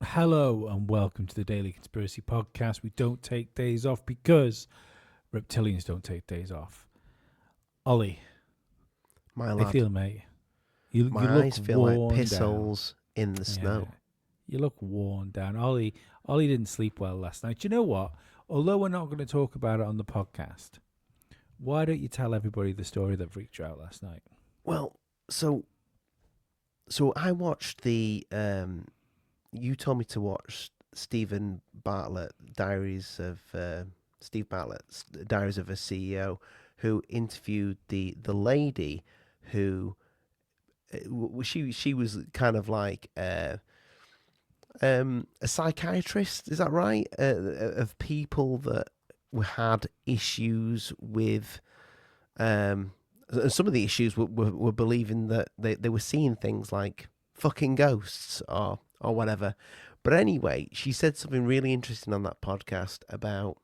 Hello and welcome to the Daily Conspiracy Podcast. We don't take days off because reptilians don't take days off. Ollie, My how you lad, feeling, mate? You my look eyes feel like worn down. pistols in the Yeah, snow. you look worn down. Ollie didn't sleep well last night. Do you know what? Although we're not going to talk about it on the podcast, why don't you tell everybody the story that freaked you out last night? Well, so I watched the. You told me to watch Stephen Bartlett, Diaries of Steve Bartlett's Diaries of a CEO, who interviewed the lady who she was kind of like a psychiatrist. Is that right? Of people that had issues with some of the issues were believing that they were seeing things like fucking ghosts or whatever. But anyway, she said something really interesting on that podcast about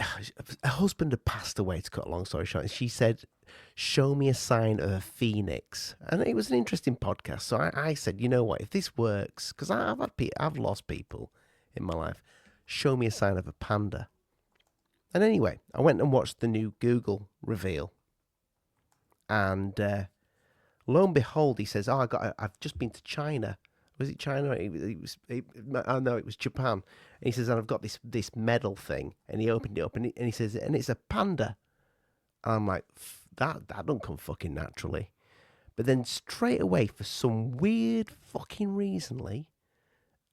her husband had passed away, to cut a long story short. And she said, "Show me a sign of a phoenix," and it was an interesting podcast. So I said, you know what, if this works, because I've lost people in my life, show me a sign of a panda. And anyway, I went and watched the new Google reveal, and lo and behold, he says, "Oh, I've just been to China. Was it China? Oh no, it was Japan." And he says, "And I've got this medal thing." And he opened it up, and he says, "And it's a panda." And I'm like, that don't come fucking naturally." But then straight away, for some weird fucking reasonly,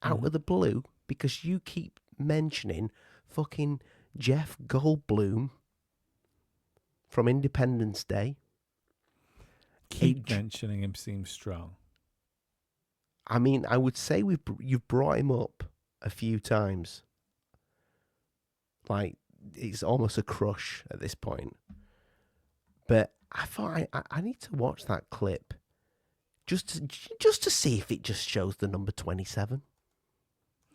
out Mm. of the blue, because you keep mentioning fucking Jeff Goldblum from Independence Day. Keep mentioning him seems strong. I mean, I would say you've brought him up a few times. Like, it's almost a crush at this point. But I thought I need to watch that clip just to see if it just shows the number 27.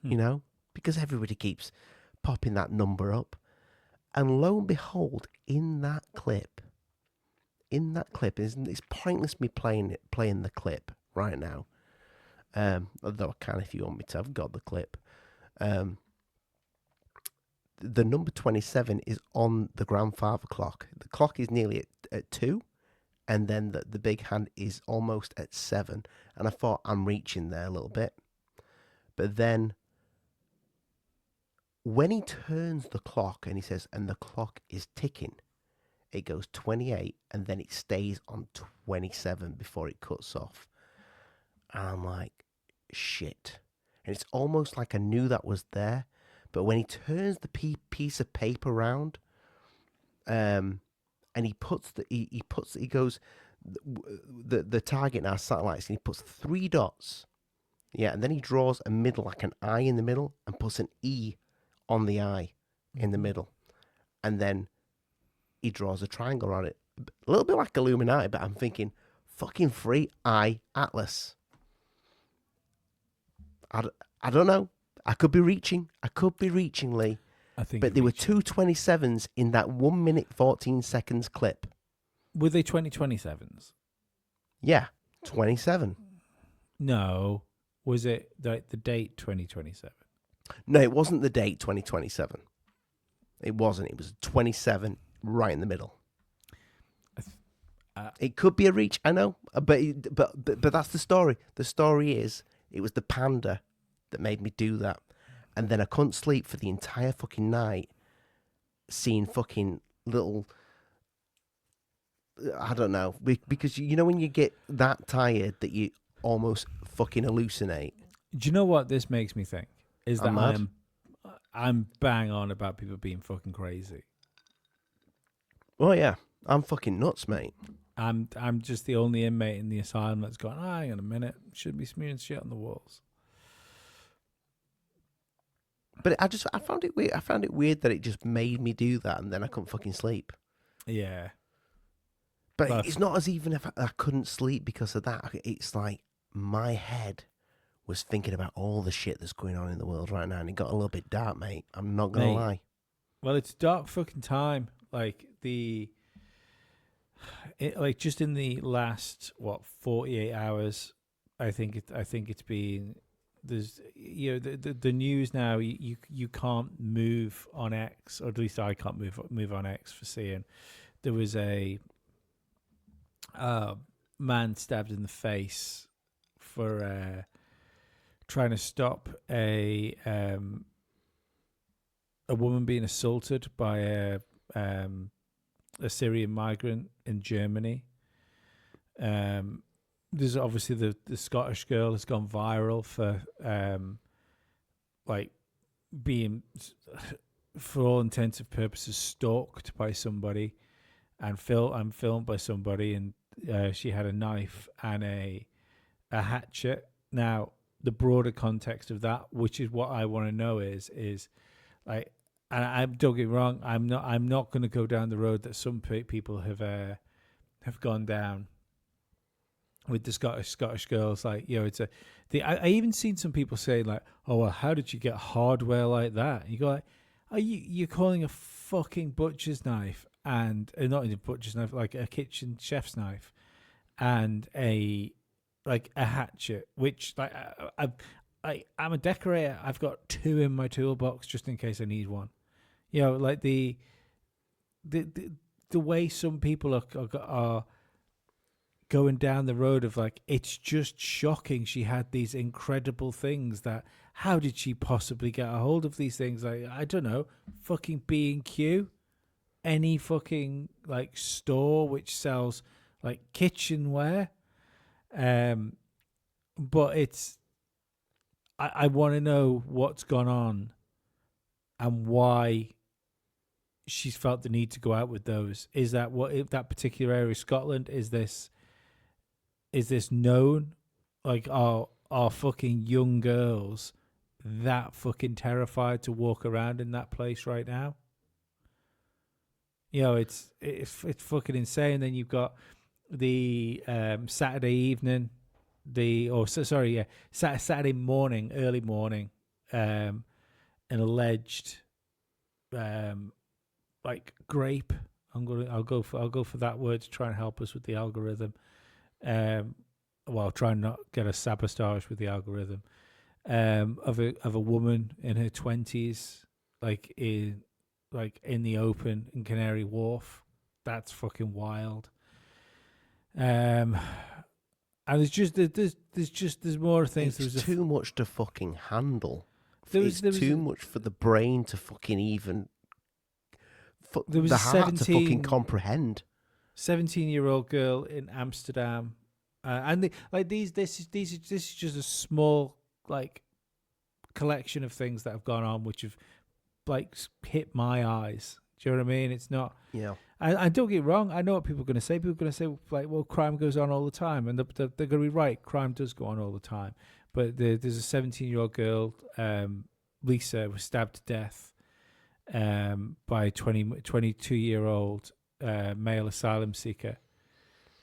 Hmm. You know, because everybody keeps popping that number up, and lo and behold, in that clip, it's pointless me playing the clip right now. Although I can if you want me to. I've got the clip. The number 27 is on the grandfather clock. The clock is nearly at 2, and then the big hand is almost at 7. And I thought, I'm reaching there a little bit. But then when he turns the clock and he says, "And the clock is ticking," it goes 28, and then it stays on 27 before it cuts off. And I'm like, shit. And it's almost like I knew that was there. But when he turns the piece of paper around, and he goes, the target now satellites, and he puts 3 dots. Yeah, and then he draws a middle, like an eye in the middle, and puts an E on the eye in the middle. And then he draws a triangle around it. A little bit like Illuminati, but I'm thinking, fucking free eye atlas. I don't know. I could be reaching, Lee. I think But you're there were reaching. two 27s in that 1 minute 14 seconds clip. Were they 2027s? Yeah, 27. No. Was it the date 2027? No, it wasn't the date 2027. It wasn't. It was 27 right in the middle. It could be a reach, I know, but that's the story. The story is it was the panda that made me do that, and then I couldn't sleep for the entire fucking night, seeing fucking little. I don't know, because you know when you get that tired that you almost fucking hallucinate. Do you know what this makes me think? Is that I'm mad. I'm bang on about people being fucking crazy. Oh yeah, I'm fucking nuts, mate. I'm just the only inmate in the asylum that's gone, hang on a minute, shouldn't be smearing shit on the walls. But I found it weird. I found it weird that it just made me do that, and then I couldn't fucking sleep. Yeah. But Well, it's not as even if I couldn't sleep because of that. It's like my head was thinking about all the shit that's going on in the world right now, and it got a little bit dark, mate. I'm not gonna mate, lie. well, it's dark fucking time. Like like just in the last 48 hours, I think it's been there's the news now. You can't move on X, or at least I can't move on X for seeing there was a uh, man stabbed in the face for trying to stop a woman being assaulted by a Syrian migrant in Germany. There's obviously the Scottish girl has gone viral for like being, for all intents and purposes, stalked by somebody and filmed by somebody, and she had a knife and a hatchet. Now, the broader context of that, which is what I want to know, is like, and I don't get me wrong, I'm not going to go down the road that some people have gone down with the Scottish girls. Like, it's I even seen some people say like, oh well, how did you get hardware like that? And you go like, are you're calling a fucking butcher's knife and not a butcher's knife, like a kitchen chef's knife, and a hatchet, which like I'm a decorator. I've got two in my toolbox just in case I need one. Like the way some people are going down the road of like, it's just shocking. She had these incredible things that, how did she possibly get a hold of these things? Like, I don't know, fucking B&Q, any fucking like store which sells like kitchenware. But I want to know what's gone on and why she's felt the need to go out with those. Is that if that particular area of Scotland, is this known? Like, are fucking young girls that fucking terrified to walk around in that place right now? It's fucking insane. Then you've got the Saturday evening, Saturday morning, early morning, an alleged like grape. I'll go for that word to try and help us with the algorithm. Try and not get a sabotage with the algorithm. Of a woman in her 20s, like in the open in Canary Wharf. That's fucking wild. And there's more things. It's too much to fucking handle. It's too much for the brain to fucking even. There was the a heart to fucking comprehend. 17-year-old girl in Amsterdam, and this is just a small like collection of things that have gone on, which have like hit my eyes. Do you know what I mean? It's not. Yeah. And don't get me wrong. I know what people are going to say. People are going to say like, well, crime goes on all the time, and they're going to be right. Crime does go on all the time, but there's a 17-year-old girl, Lisa, was stabbed to death by a 22-year-old male asylum seeker.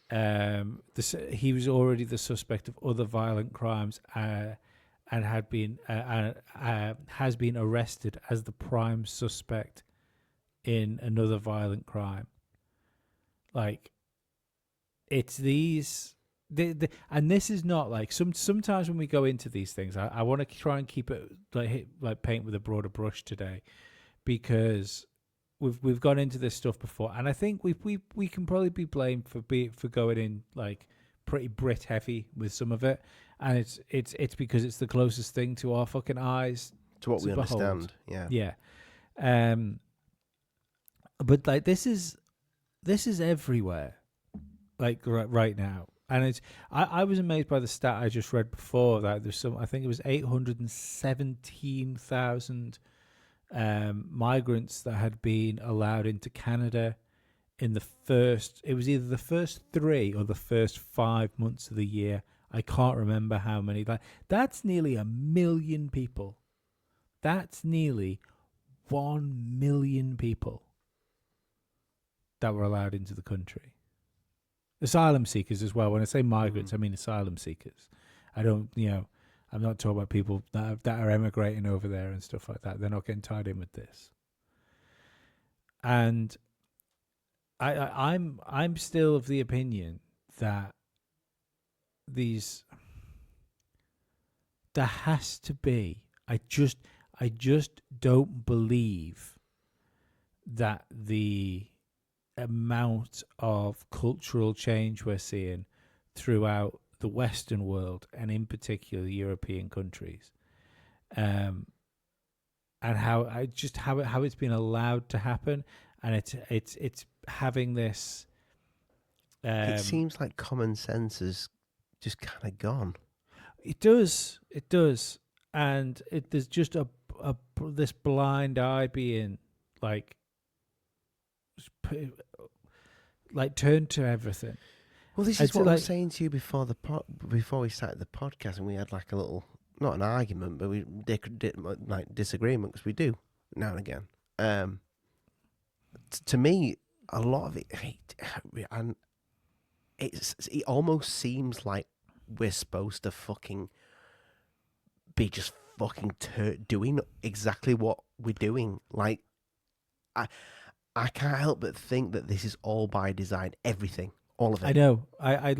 He was already the suspect of other violent crimes and has been arrested as the prime suspect in another violent crime. Like, it's these, and this is not like sometimes when we go into these things, I want to try and keep it like paint with a broader brush today, because we've gone into this stuff before, and I think we can probably be blamed for going in like pretty Brit heavy with some of it, and it's because it's the closest thing to our fucking eyes to what we understand. Yeah. But like this is everywhere, like right now, and it's I was amazed by the stat I just read before that there's I think it was 817,000 migrants that had been allowed into Canada in it was either the first 3 or the first 5 months of the year. I can't remember how many. That's nearly 1 million people. That's nearly 1 million people that were allowed into the country. Asylum seekers as well. When I say migrants, I mean asylum seekers. I don't, I'm not talking about people that are emigrating over there and stuff like that. They're not getting tied in with this. And I'm still of the opinion that these there has to be. I just don't believe that the amount of cultural change we're seeing throughout the Western world and in particular European countries, um, and how it's been allowed to happen, and it's having this. It Um, seems like common sense is just kind of gone. it does, and there's just a this blind eye being like like turned to everything. Well, this is It's what I was like saying to you before before we started the podcast, and we had like a little, not an argument, but we like disagreement, because we do now and again. To me, a lot of it, and it almost seems like we're supposed to fucking be just fucking doing exactly what we're doing. Like, I I can't help but think that this is all by design. Everything, all of I it. know. I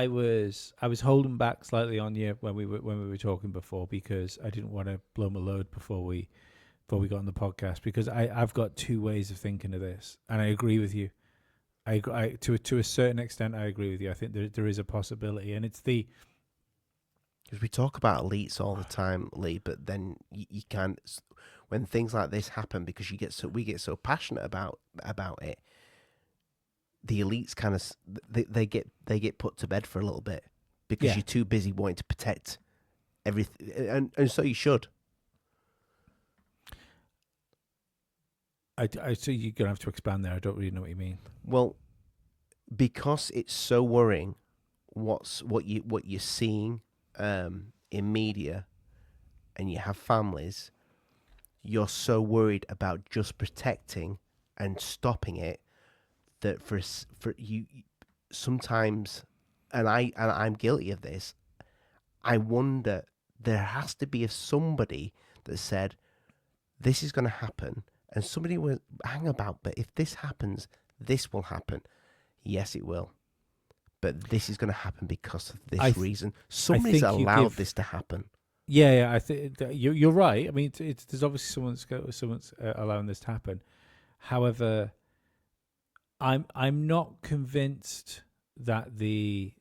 was holding back slightly on you when we were talking before because I didn't want to blow my load before we got on the podcast because I've got two ways of thinking of this and I agree with you. To a certain extent I agree with you. I think there is a possibility and it's the Because we talk about elites all the time, Lee, but then you can't, when things like this happen, because we get so passionate about it. The elites kind of they get put to bed for a little bit because yeah. you're too busy wanting to protect everything, and so you should. I so you're gonna have to expand there. I don't really know what you mean. Well, because it's so worrying, what you're seeing in media, and you have families, you're so worried about just protecting and stopping it that for you sometimes, and I'm guilty of this. I wonder, there has to be somebody that said this is going to happen, and somebody will hang about. But if this happens, this will happen. Yes, it will. But this is going to happen because of I this th- reason. I Somebody's think you allowed give this to happen. yeah. I think you're right. I mean, there's obviously someone's allowing this to happen. However, I'm not convinced that the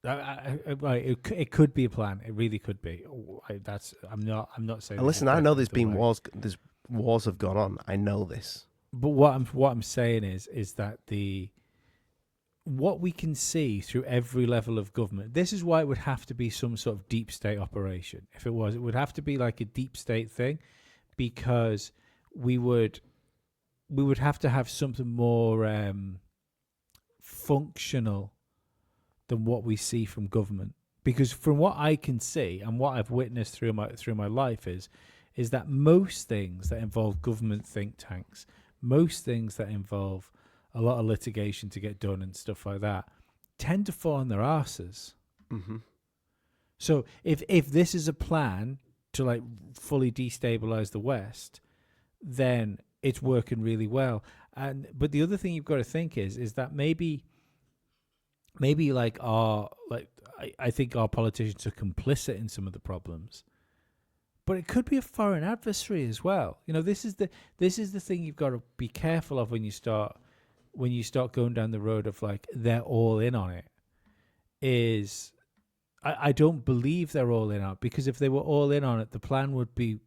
right, it could be a plan. It really could be. I'm not saying And this is listen, I know definitely the way. there's wars have gone on. I know this. But what I'm saying is that the what we can see through every level of government. This is why it would have to be some sort of deep state operation. If it was, it would have to be like a deep state thing, because we would have to have something more functional than what we see from government. Because from what I can see and what I've witnessed through my life is that most things that involve government think tanks, most things that involve a lot of litigation to get done and stuff like that, tend to fall on their asses. Mm-hmm. So if this is a plan to like fully destabilize the West, then it's working really well. And but the other thing you've got to think is that maybe like I think our politicians are complicit in some of the problems, but it could be a foreign adversary as well. You know, this is the thing you've got to be careful of when you start going down the road of like they're all in on it. Is I don't believe they're all in on it, because if they were all in on it, the plan would be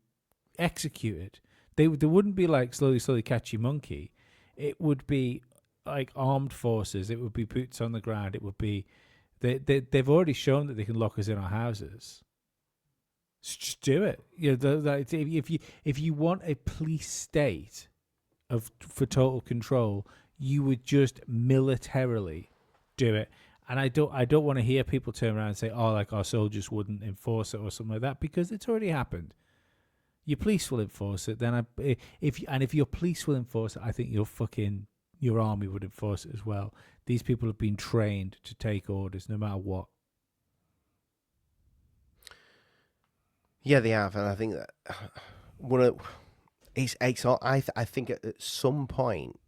executed. There wouldn't be like slowly catchy monkey. It would be like armed forces. It would be boots on the ground. It would be they've already shown that they can lock us in our houses. Just do it. You know, if you want a police state for total control, you would just militarily do it. And I don't want to hear people turn around and say, "Oh, like our soldiers wouldn't enforce it or something like that," because it's already happened. Your police will enforce it. Then if your police will enforce it, I think your army would enforce it as well. These people have been trained to take orders no matter what. Yeah, they have, and I think that one of it's all, I think at some point,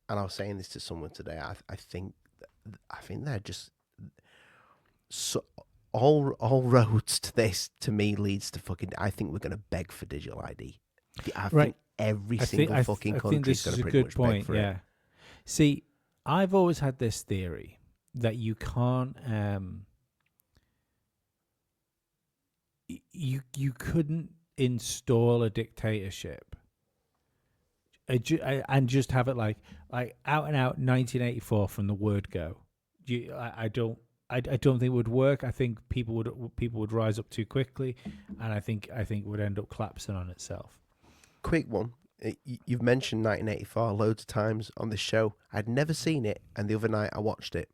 and I was saying this to someone today. I think they're just So all roads to this, to me, leads to fucking. I think we're gonna beg for digital ID. I Right. think every I think single I fucking think country is this gonna is a pretty good much beg point. for it. Yeah. See, I've always had this theory that you can't you couldn't install a dictatorship and just have it like out and out 1984 from the word go. I don't think it would work. I think people would rise up too quickly, and I think it would end up collapsing on itself. Quick one. You've mentioned 1984 loads of times on this show. I'd never seen it, and the other night I watched it.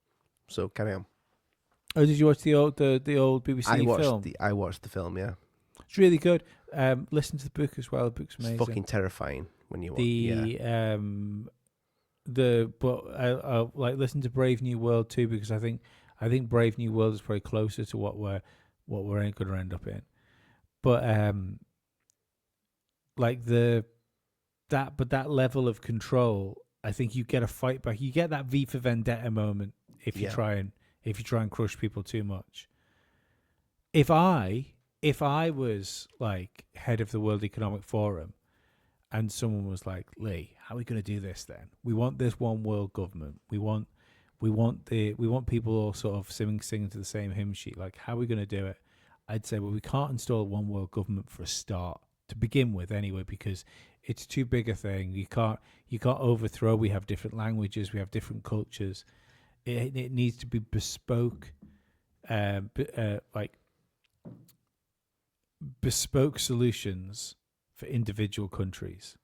So carry on. Oh, did you watch the old BBC film? I watched the film. Yeah, It's really good. Listen to the book as well. The book's it's amazing. fucking terrifying when you watch. Yeah, But I like listen to Brave New World too, because I think Brave New World is probably closer to what we're going to end up in. But like that level of control, I think you get a fight back. You get that V for Vendetta moment if you Yeah. try and crush people too much. If I was like head of the World Economic Forum and someone was like, Lee, how are we going to do this then? We want this one world government. We want people all sort of singing to the same hymn sheet. Like, how are we going to do it? I'd say, well, we can't install one world government for a start to begin with, anyway, because it's too big a thing. You can't overthrow. We have different languages. We have different cultures. It needs to be bespoke, like bespoke solutions for individual countries.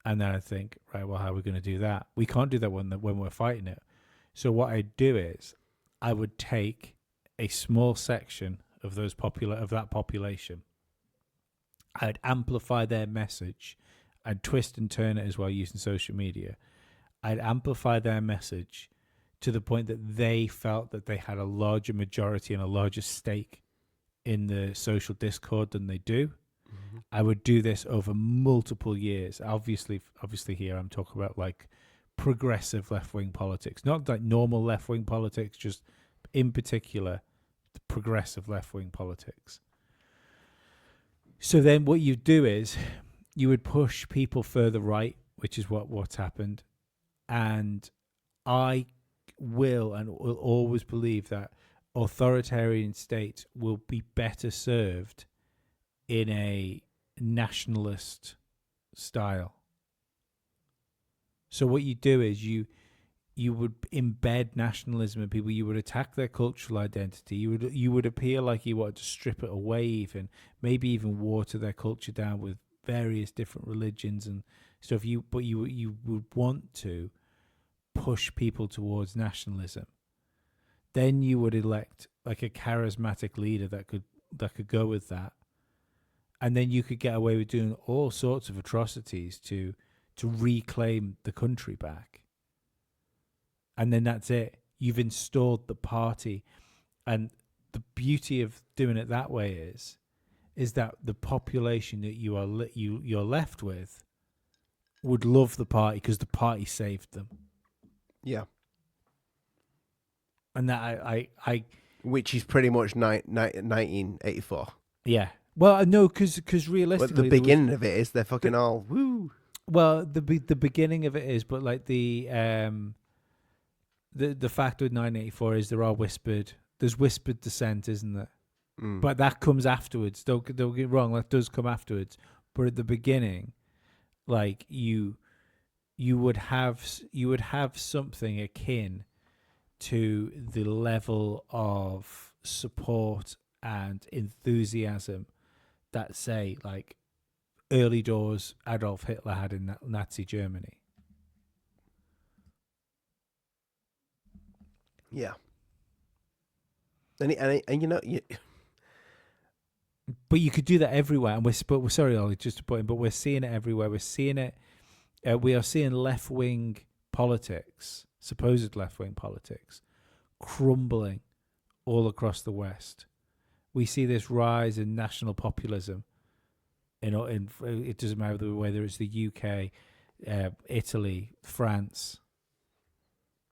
And then I think, right, well, how are we going to do that? We can't do that when we're fighting it. So what I'd do is I would take a small section of that population. I'd amplify their message. I'd twist and turn it as well using social media. I'd amplify their message to the point that they felt that they had a larger majority and a larger stake in the social discord than they do. Mm-hmm. I would do this over multiple years. Obviously here I'm talking about like progressive left-wing politics, not like normal left-wing politics, just in particular the progressive left-wing politics. So then what you do is you would push people further right, which is what's happened. And I will always believe that authoritarian states will be better served in a nationalist style. So what you do is you would embed nationalism in people. You would attack their cultural identity. You would appear like you wanted to strip it away, even maybe even water their culture down with various different religions and stuff. But you would want to push people towards nationalism. Then you would elect like a charismatic leader that could go with that, and then you could get away with doing all sorts of atrocities to reclaim the country back. And then that's it. You've installed the party, and the beauty of doing it that way is that the population that you're left with would love the party because the party saved them. Yeah. And that I Which is pretty much 1984. yeah. Well, no, because realistically, But the beginning of it is they're fucking all woo. Well, the beginning of it is, but like the fact with 1984 is there's whispered dissent, isn't there? Mm. But that comes afterwards. Don't get me wrong, that does come afterwards. But at the beginning, like you would have something akin to the level of support and enthusiasm that, say, like early doors Adolf Hitler had in Nazi Germany. Yeah. And you know, but you could do that everywhere, and we're sorry, Ollie, just to put in, but we're seeing it everywhere. We're seeing it. We are seeing left wing politics, supposed left wing politics, crumbling all across the West. We see this rise in national populism. It doesn't matter whether it's the UK, Italy, France,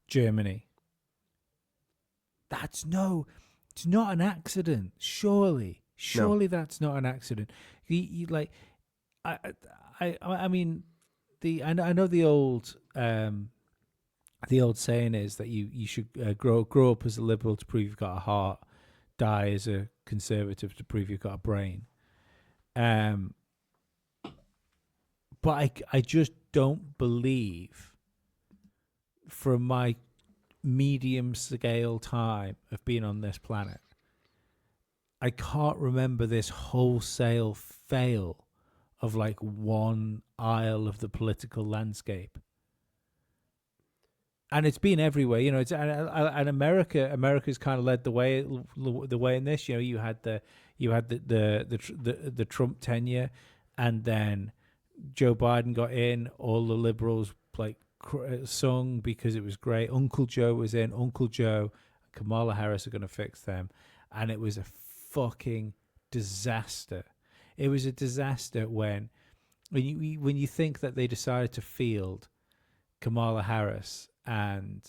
Germany. It's not an accident. Surely No. that's not an accident. You like, I mean, I know the old saying is that you should grow up as a liberal to prove you've got a heart, die as a conservative to prove you've got a brain. But I just don't believe, from my medium scale time of being on this planet, I can't remember this wholesale fail of like one aisle of the political landscape. And it's been everywhere, you know. It's and America's kind of led the way in this. You know, you had the Trump tenure, and then Joe Biden got in. All the liberals like sung because it was great. Uncle Joe was in. Uncle Joe, Kamala Harris are going to fix them, and it was a fucking disaster. It was a disaster when you think that they decided to field Kamala Harris and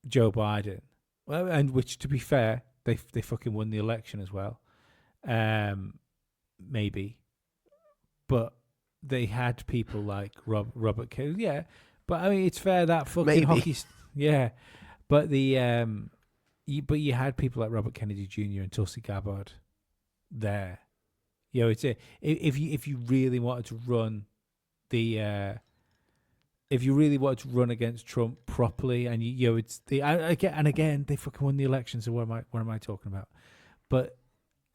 Joe Biden, well, and which, to be fair, they fucking won the election as well, maybe, but they had people like Robert Kennedy, yeah, but I mean it's fair that fucking Maybe. hockey, yeah, but you had people like Robert Kennedy Jr. and Tulsi Gabbard there, you know. If you really wanted to run if you really wanted to run against Trump properly, and you know, it's again they fucking won the election. So what am I talking about? But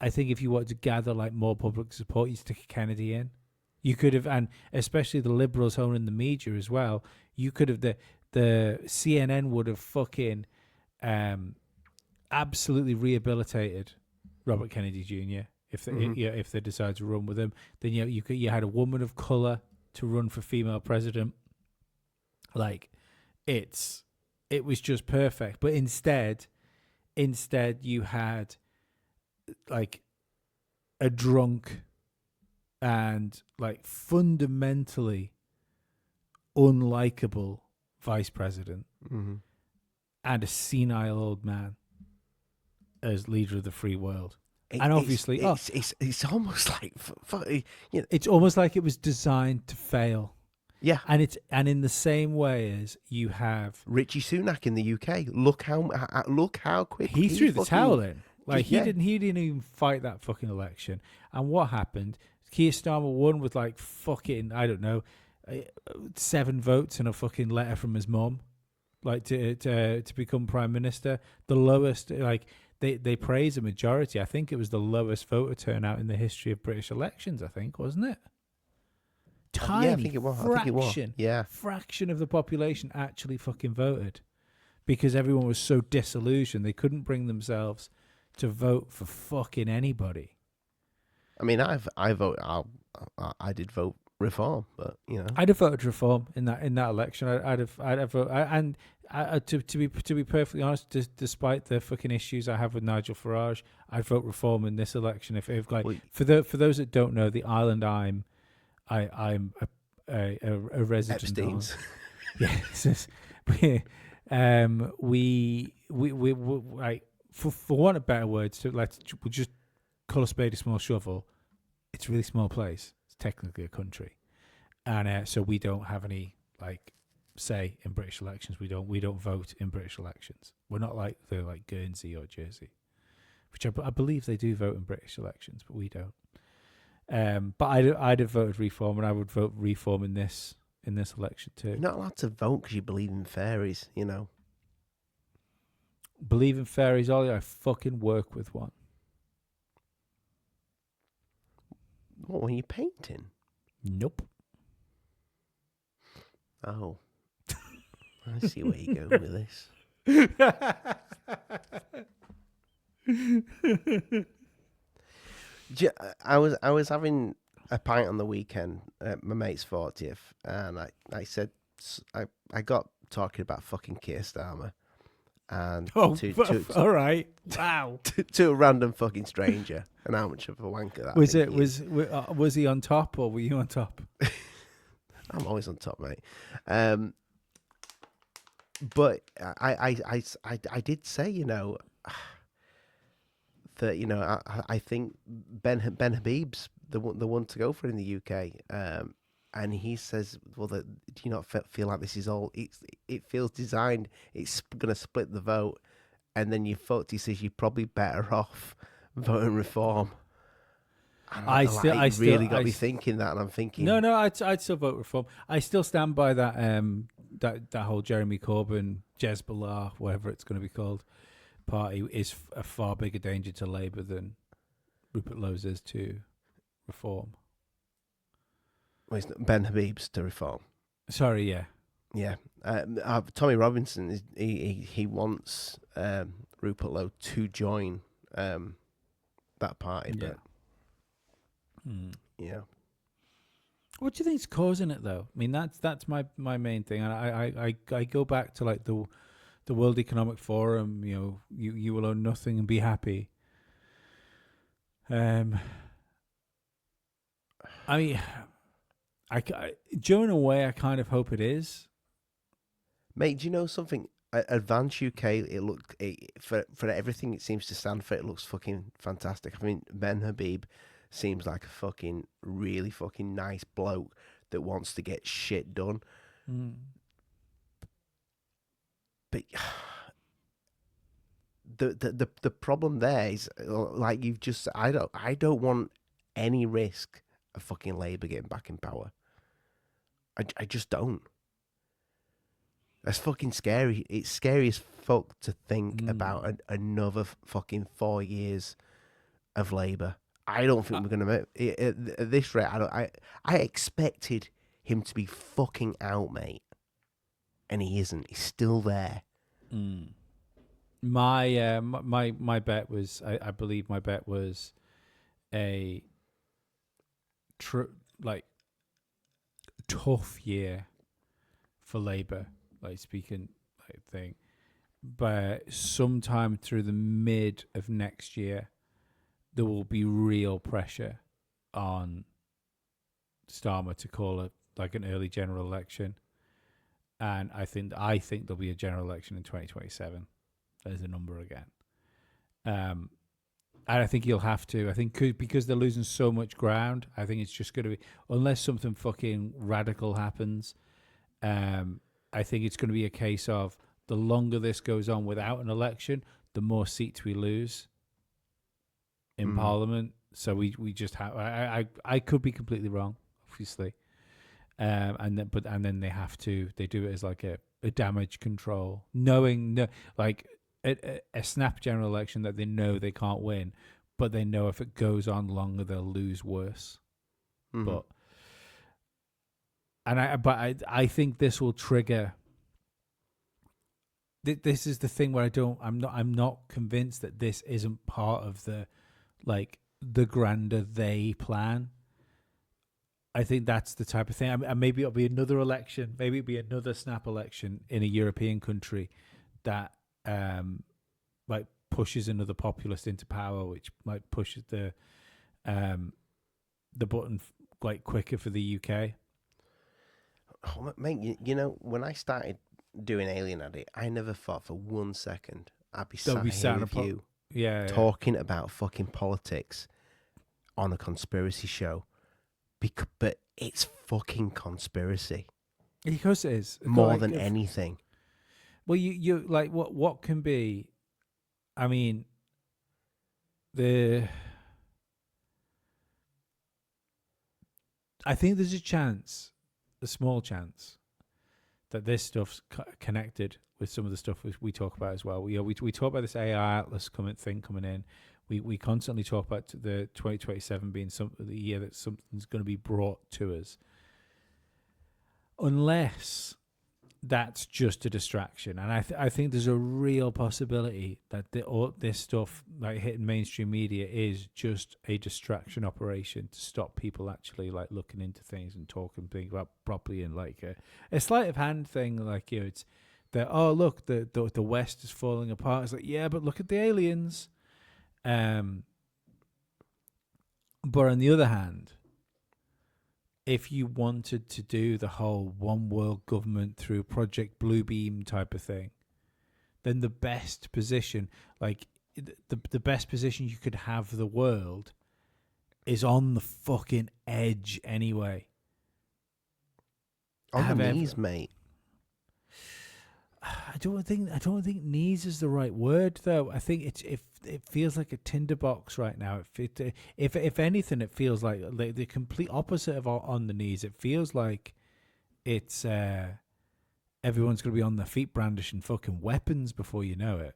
I think if you wanted to gather like more public support, you stick a Kennedy in. You could have, and especially the liberals owning the media as well. You could have the CNN would have fucking absolutely rehabilitated Robert Kennedy Jr. if they decided to run with him. Then you had a woman of color to run for female president. Like, it was just perfect. But instead you had like a drunk and like fundamentally unlikable vice president and a senile old man as leader of the free world. And obviously, it's almost like, you know, it's almost like it was designed to fail. Yeah, and in the same way as you have Richie Sunak in the UK. Look how quick he threw the towel in. Like yeah. he didn't even fight that fucking election. And what happened? Keir Starmer won with like fucking, I don't know, 7 votes and a fucking letter from his mum, like to become prime minister. The lowest, like they praise a majority. I think it was the lowest voter turnout in the history of British elections. I think, wasn't it? Tiny I think it was. Yeah, fraction of the population actually fucking voted because everyone was so disillusioned they couldn't bring themselves to vote for fucking anybody. I mean, I did vote Reform, but you know, I'd have voted Reform in that election. I'd have voted, and to be perfectly honest, despite the fucking issues I have with Nigel Farage, I'd vote Reform in this election. If like for those that don't know, the island I'm a resident Epstein's. Yes. We like, for want of better words, we'll just call a spade a small shovel. It's a really small place. It's technically a country, and so we don't have any like say in British elections. We don't vote in British elections. We're not like Guernsey or Jersey, which I believe they do vote in British elections, but we don't. But I'd have voted Reform, and I would vote Reform in this election too. You're not allowed to vote because you believe in fairies, you know. Believe in fairies, Ollie? I fucking work with one. What, when you're painting? Nope. Oh. I see where you're going with this. I was having a pint on the weekend at my mate's 40th, and I said I got talking about fucking Keir Starmer, and all right, wow, to a random fucking stranger, and how much of a wanker that was he on top or were you on top? I'm always on top, mate. but I did say, that I think Ben Habib's the one to go for in the UK. And he says, well, do you not feel like this is all? It feels designed. It's going to split the vote, and then you fucked. He says you're probably better off voting reform. And it really got me thinking that, and I'm thinking, no, I'd still vote reform. I still stand by that that whole Jeremy Corbyn, Jezbollah, whatever it's going to be called, party is a far bigger danger to Labour than Rupert Lowe's is to reform. well, it's not Ben Habib's to reform. Sorry, yeah. Yeah, Tommy Robinson he wants Rupert Lowe to join that party, but yeah. What do you think's causing it, though? I mean, that's my main thing, and I go back to like the World Economic Forum. You will own nothing and be happy. I mean, in a way, I kind of hope it is. Mate, do you know something? Advance UK, for everything it seems to stand for, it looks fucking fantastic. I mean, Ben Habib seems like a fucking really fucking nice bloke that wants to get shit done. But the problem there is, like you've just, I don't want any risk of fucking Labour getting back in power. I just don't. That's fucking scary. It's scary as fuck to think about another fucking 4 years of Labour. I don't think we're gonna make it, at this rate. I expected him to be fucking out, mate, and he isn't. He's still there. My bet was, I believe my bet was a tough year for Labour. Like speaking, like thing, but sometime through the mid of next year, there will be real pressure on Starmer to call it like an early general election, and I think there'll be a general election in 2027. There's a number again, and I think he'll have to. I think because they're losing so much ground. I think it's just going to be, unless something fucking radical happens. I think it's going to be a case of the longer this goes on without an election, the more seats we lose in Parliament. So we just have. I could be completely wrong, obviously, and then they do it as like a damage control, knowing like a snap general election that they know they can't win, but they know if it goes on longer they'll lose worse. But I think this will trigger. This is the thing where I'm not convinced that this isn't part of the grander they plan. I think that's the type of thing. And maybe it'll be another election. Maybe it'll be another snap election in a European country that pushes another populist into power, which pushes the button quicker for the UK. Oh, mate, when I started doing Alien Addict, I never thought for 1 second I'd be sat here with you talking about fucking politics on a conspiracy show. But it's fucking conspiracy. Because it is. More than anything. Well, you like what can be, I mean, I think there's a small chance, that this stuff's connected with some of the stuff we talk about as well. We talk about this AI Atlas coming in. We constantly talk about the 2027 being the year that something's going to be brought to us. Unless that's just a distraction, and I think there's a real possibility that all this stuff hitting mainstream media is just a distraction operation to stop people actually looking into things and talking things about properly, and a sleight of hand thing. It's that, oh look, the West is falling apart. It's like, yeah, but look at the aliens. But on the other hand, if you wanted to do the whole one world government through Project Bluebeam type of thing, then the best position, like the best position you could have the world, is on the fucking edge anyway. On the Have knees, ever, mate. I don't think knees is the right word though. I think it feels like a tinderbox right now. If anything, it feels like the complete opposite of on the knees. It feels like it's everyone's gonna be on their feet brandishing fucking weapons before you know it.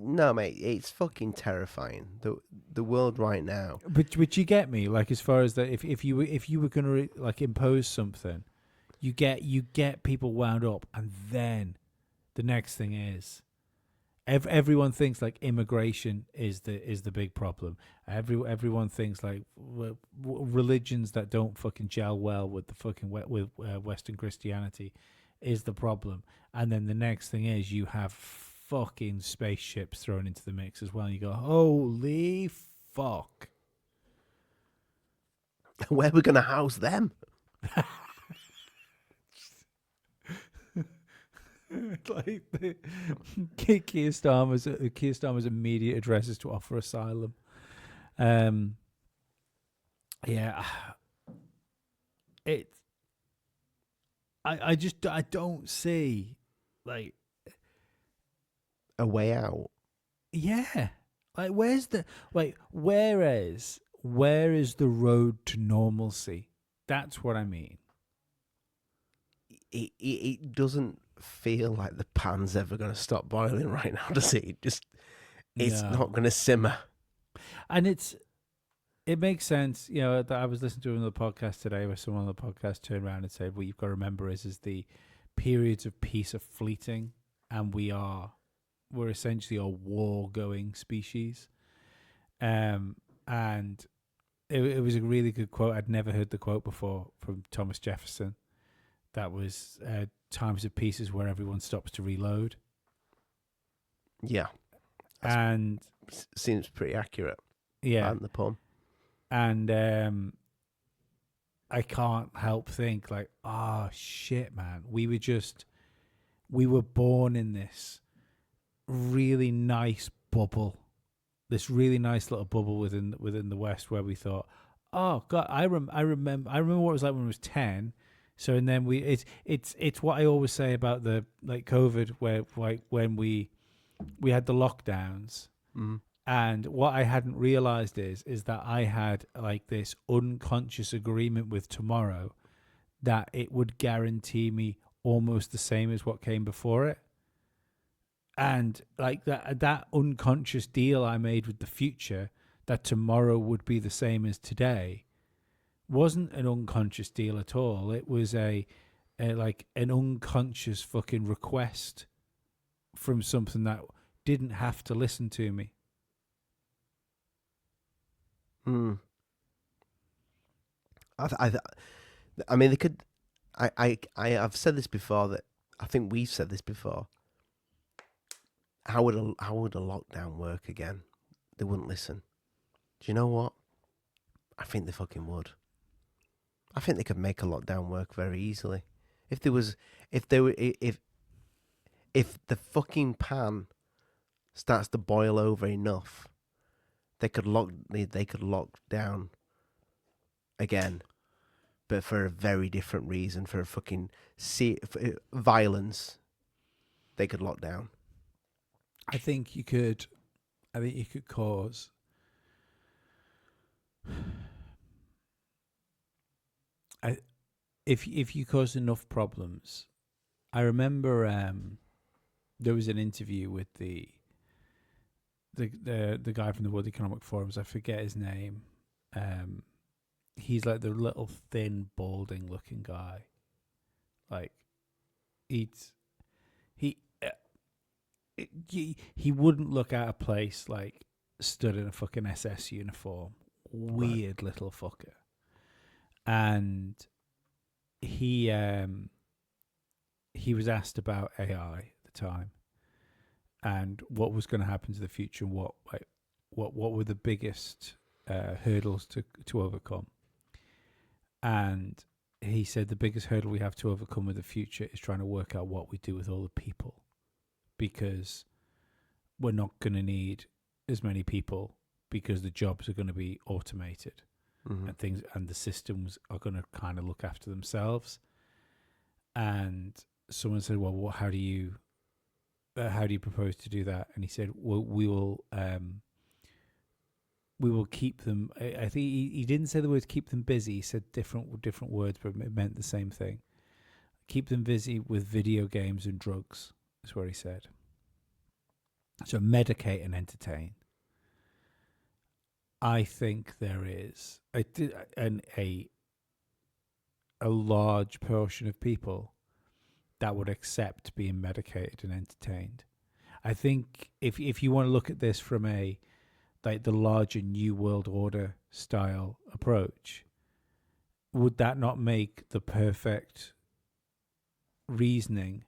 No, mate, it's fucking terrifying. The world right now. But you get me, like as far as that, if you were gonna like impose something, you get people wound up, and then the next thing is everyone thinks like immigration is the big problem. Everyone thinks like religions that don't fucking gel well with the fucking with Western Christianity is the problem, and then the next thing is you have fucking spaceships thrown into the mix as well. And you go, holy fuck! Where are we gonna house them? Like the Keir Starmer's immediate address is to offer asylum. Yeah, it. I don't see like A way out. yeah, like where's the like where is the road to normalcy? That's what I mean. It doesn't feel like the pan's ever gonna stop boiling right now, does it? It's No. not gonna simmer. And it makes sense, you know. That I was listening to another podcast today where someone on the podcast turned around and said, "What you've got to remember is the periods of peace are fleeting, and we're essentially a war-going species." And it was a really good quote. I'd never heard the quote before from Thomas Jefferson. That was times of peace is where everyone stops to reload, Yeah, and seems pretty accurate. yeah, And the pun. and I can't help think like, oh shit, man, we were born in this really nice bubble, this really nice little bubble within the West where we thought, oh god, I remember what it was like when I was 10. So and then it's what I always say about the like COVID, where like when we had the lockdowns. Mm. And what I hadn't realized is that I had like this unconscious agreement with tomorrow that it would guarantee me almost the same as what came before it. And like that unconscious deal I made with the future, that tomorrow would be the same as today, wasn't an unconscious deal at all. It was a like an unconscious fucking request from something that didn't have to listen to me. Mm. I mean, they could. I've said this before. That I think we've said this before. How would a lockdown work again? They wouldn't listen. Do you know what? I think they fucking would. I think they could make a lockdown work very easily. If the fucking pan starts to boil over enough, they could lock down again, but for a very different reason, for a fucking violence. They could lock down. I think you could cause if you cause enough problems. I remember there was an interview with the guy from the World Economic Forums. I forget his name. He's like the little thin, balding looking guy. Like he wouldn't look out of place, like stood in a fucking SS uniform. Weird little fucker. And he was asked about AI at the time and what was going to happen to the future, and what were the biggest hurdles to overcome. And he said the biggest hurdle we have to overcome with the future is trying to work out what we do with all the people, because we're not going to need as many people because the jobs are going to be automated Mm-hmm. and things, and the systems are going to kind of look after themselves. And someone said, "Well, how do you propose to do that?" And he said, "Well, we will keep them." I think he didn't say the words "keep them busy." He said different words, but it meant the same thing. Keep them busy with video games and drugs. Is what he said. So medicate and entertain. I think there is a large portion of people that would accept being medicated and entertained. I think if you want to look at this from a like the larger New World Order style approach, would that not make the perfect reasoning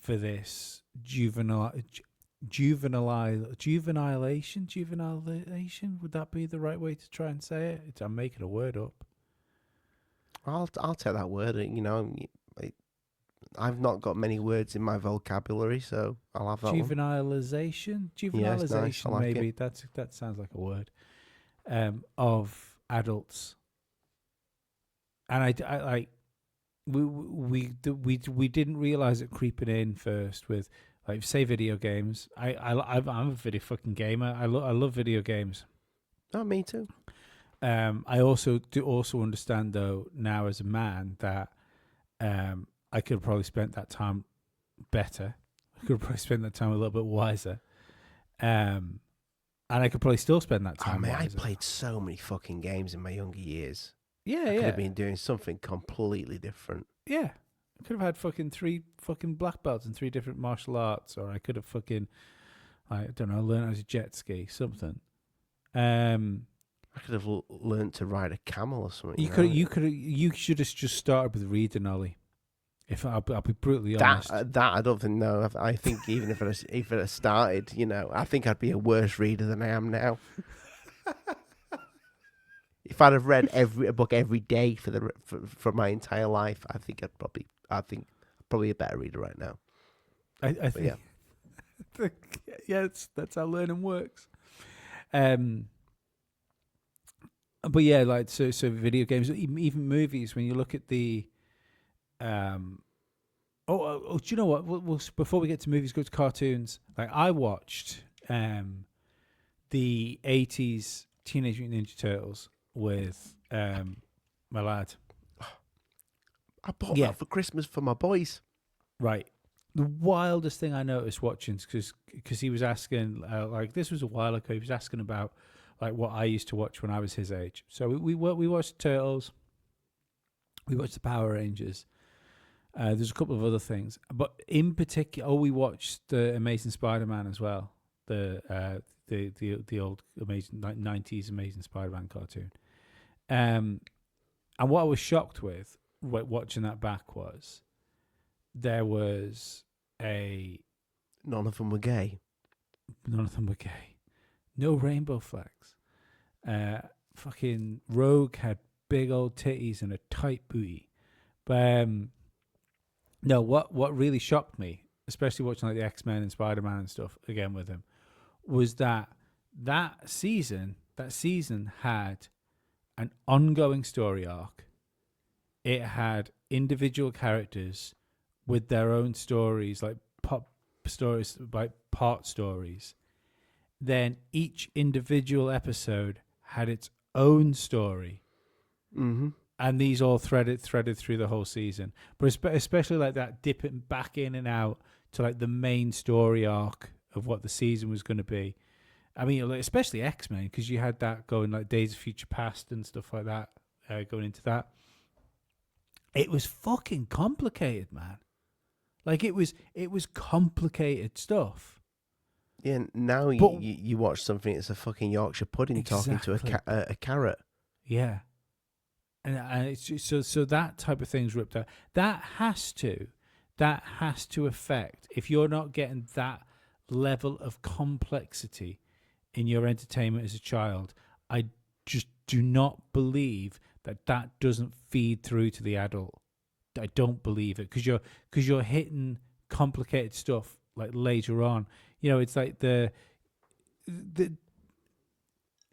for this juvenilation? Would that be the right way to try and say it? I'm making a word up. I'll take that word. I've not got many words in my vocabulary, so I'll have that one. Juvenilization. Yeah, it's nice. I like maybe it. that sounds like a word. Of adults, and I we didn't realize it creeping in first with like say video games. I'm a video fucking gamer. I love video games. Oh, me too. I also understand though now as a man that I could have probably spent that time better. I could have probably spent that time a little bit wiser. And I could probably still spend that time man, wiser. I played so many fucking games in my younger years. Yeah, I could have been doing something completely different. Yeah. I could have had fucking 3 fucking black belts in 3 different martial arts, or I could have fucking, I don't know, learned how to jet ski, something. I could have learned to ride a camel or something. You should have just started with reading, Ollie. If I'll be brutally honest. That I don't think. No, I think even if it had started, I think I'd be a worse reader than I am now. If I'd have read a book every day for my entire life, I think probably a better reader right now. I think, yeah, that's how learning works. But yeah, like so video games, even movies. When you look at the, do you know what? We'll before we get to movies, go to cartoons. Like I watched the '80s Teenage Mutant Ninja Turtles with my lad. I bought that for Christmas for my boys. Right. The wildest thing I noticed watching, because he was asking, like this was a while ago. He was asking about like what I used to watch when I was his age. So we watched Turtles, we watched the Power Rangers. There's a couple of other things, but in particular, we watched the Amazing Spider-Man as well. The old amazing 90s Amazing Spider-Man cartoon. And what I was shocked with watching that back was there was none of them were gay. None of them were gay. No rainbow flags. Fucking Rogue had big old titties and a tight booty. But no, what really shocked me, especially watching like the X-Men and Spider-Man and stuff again with him, was that season had an ongoing story arc. It had individual characters with their own stories, like pop stories, like part stories. Then each individual episode had its own story. Mm-hmm. And these all threaded through the whole season. But especially like that, dipping back in and out to like the main story arc of what the season was going to be. I mean, especially X-Men, because you had that going like Days of Future Past and stuff like that, going into that. It was fucking complicated, man. Like it was complicated stuff. Yeah, now you watch something, it's a fucking Yorkshire pudding talking to a carrot. Yeah. And it's just, so that type of thing's ripped out. That has to affect, if you're not getting that level of complexity in your entertainment as a child, I just do not believe that doesn't feed through to the adult. I don't believe it, because you're hitting complicated stuff like later on. You know, it's like the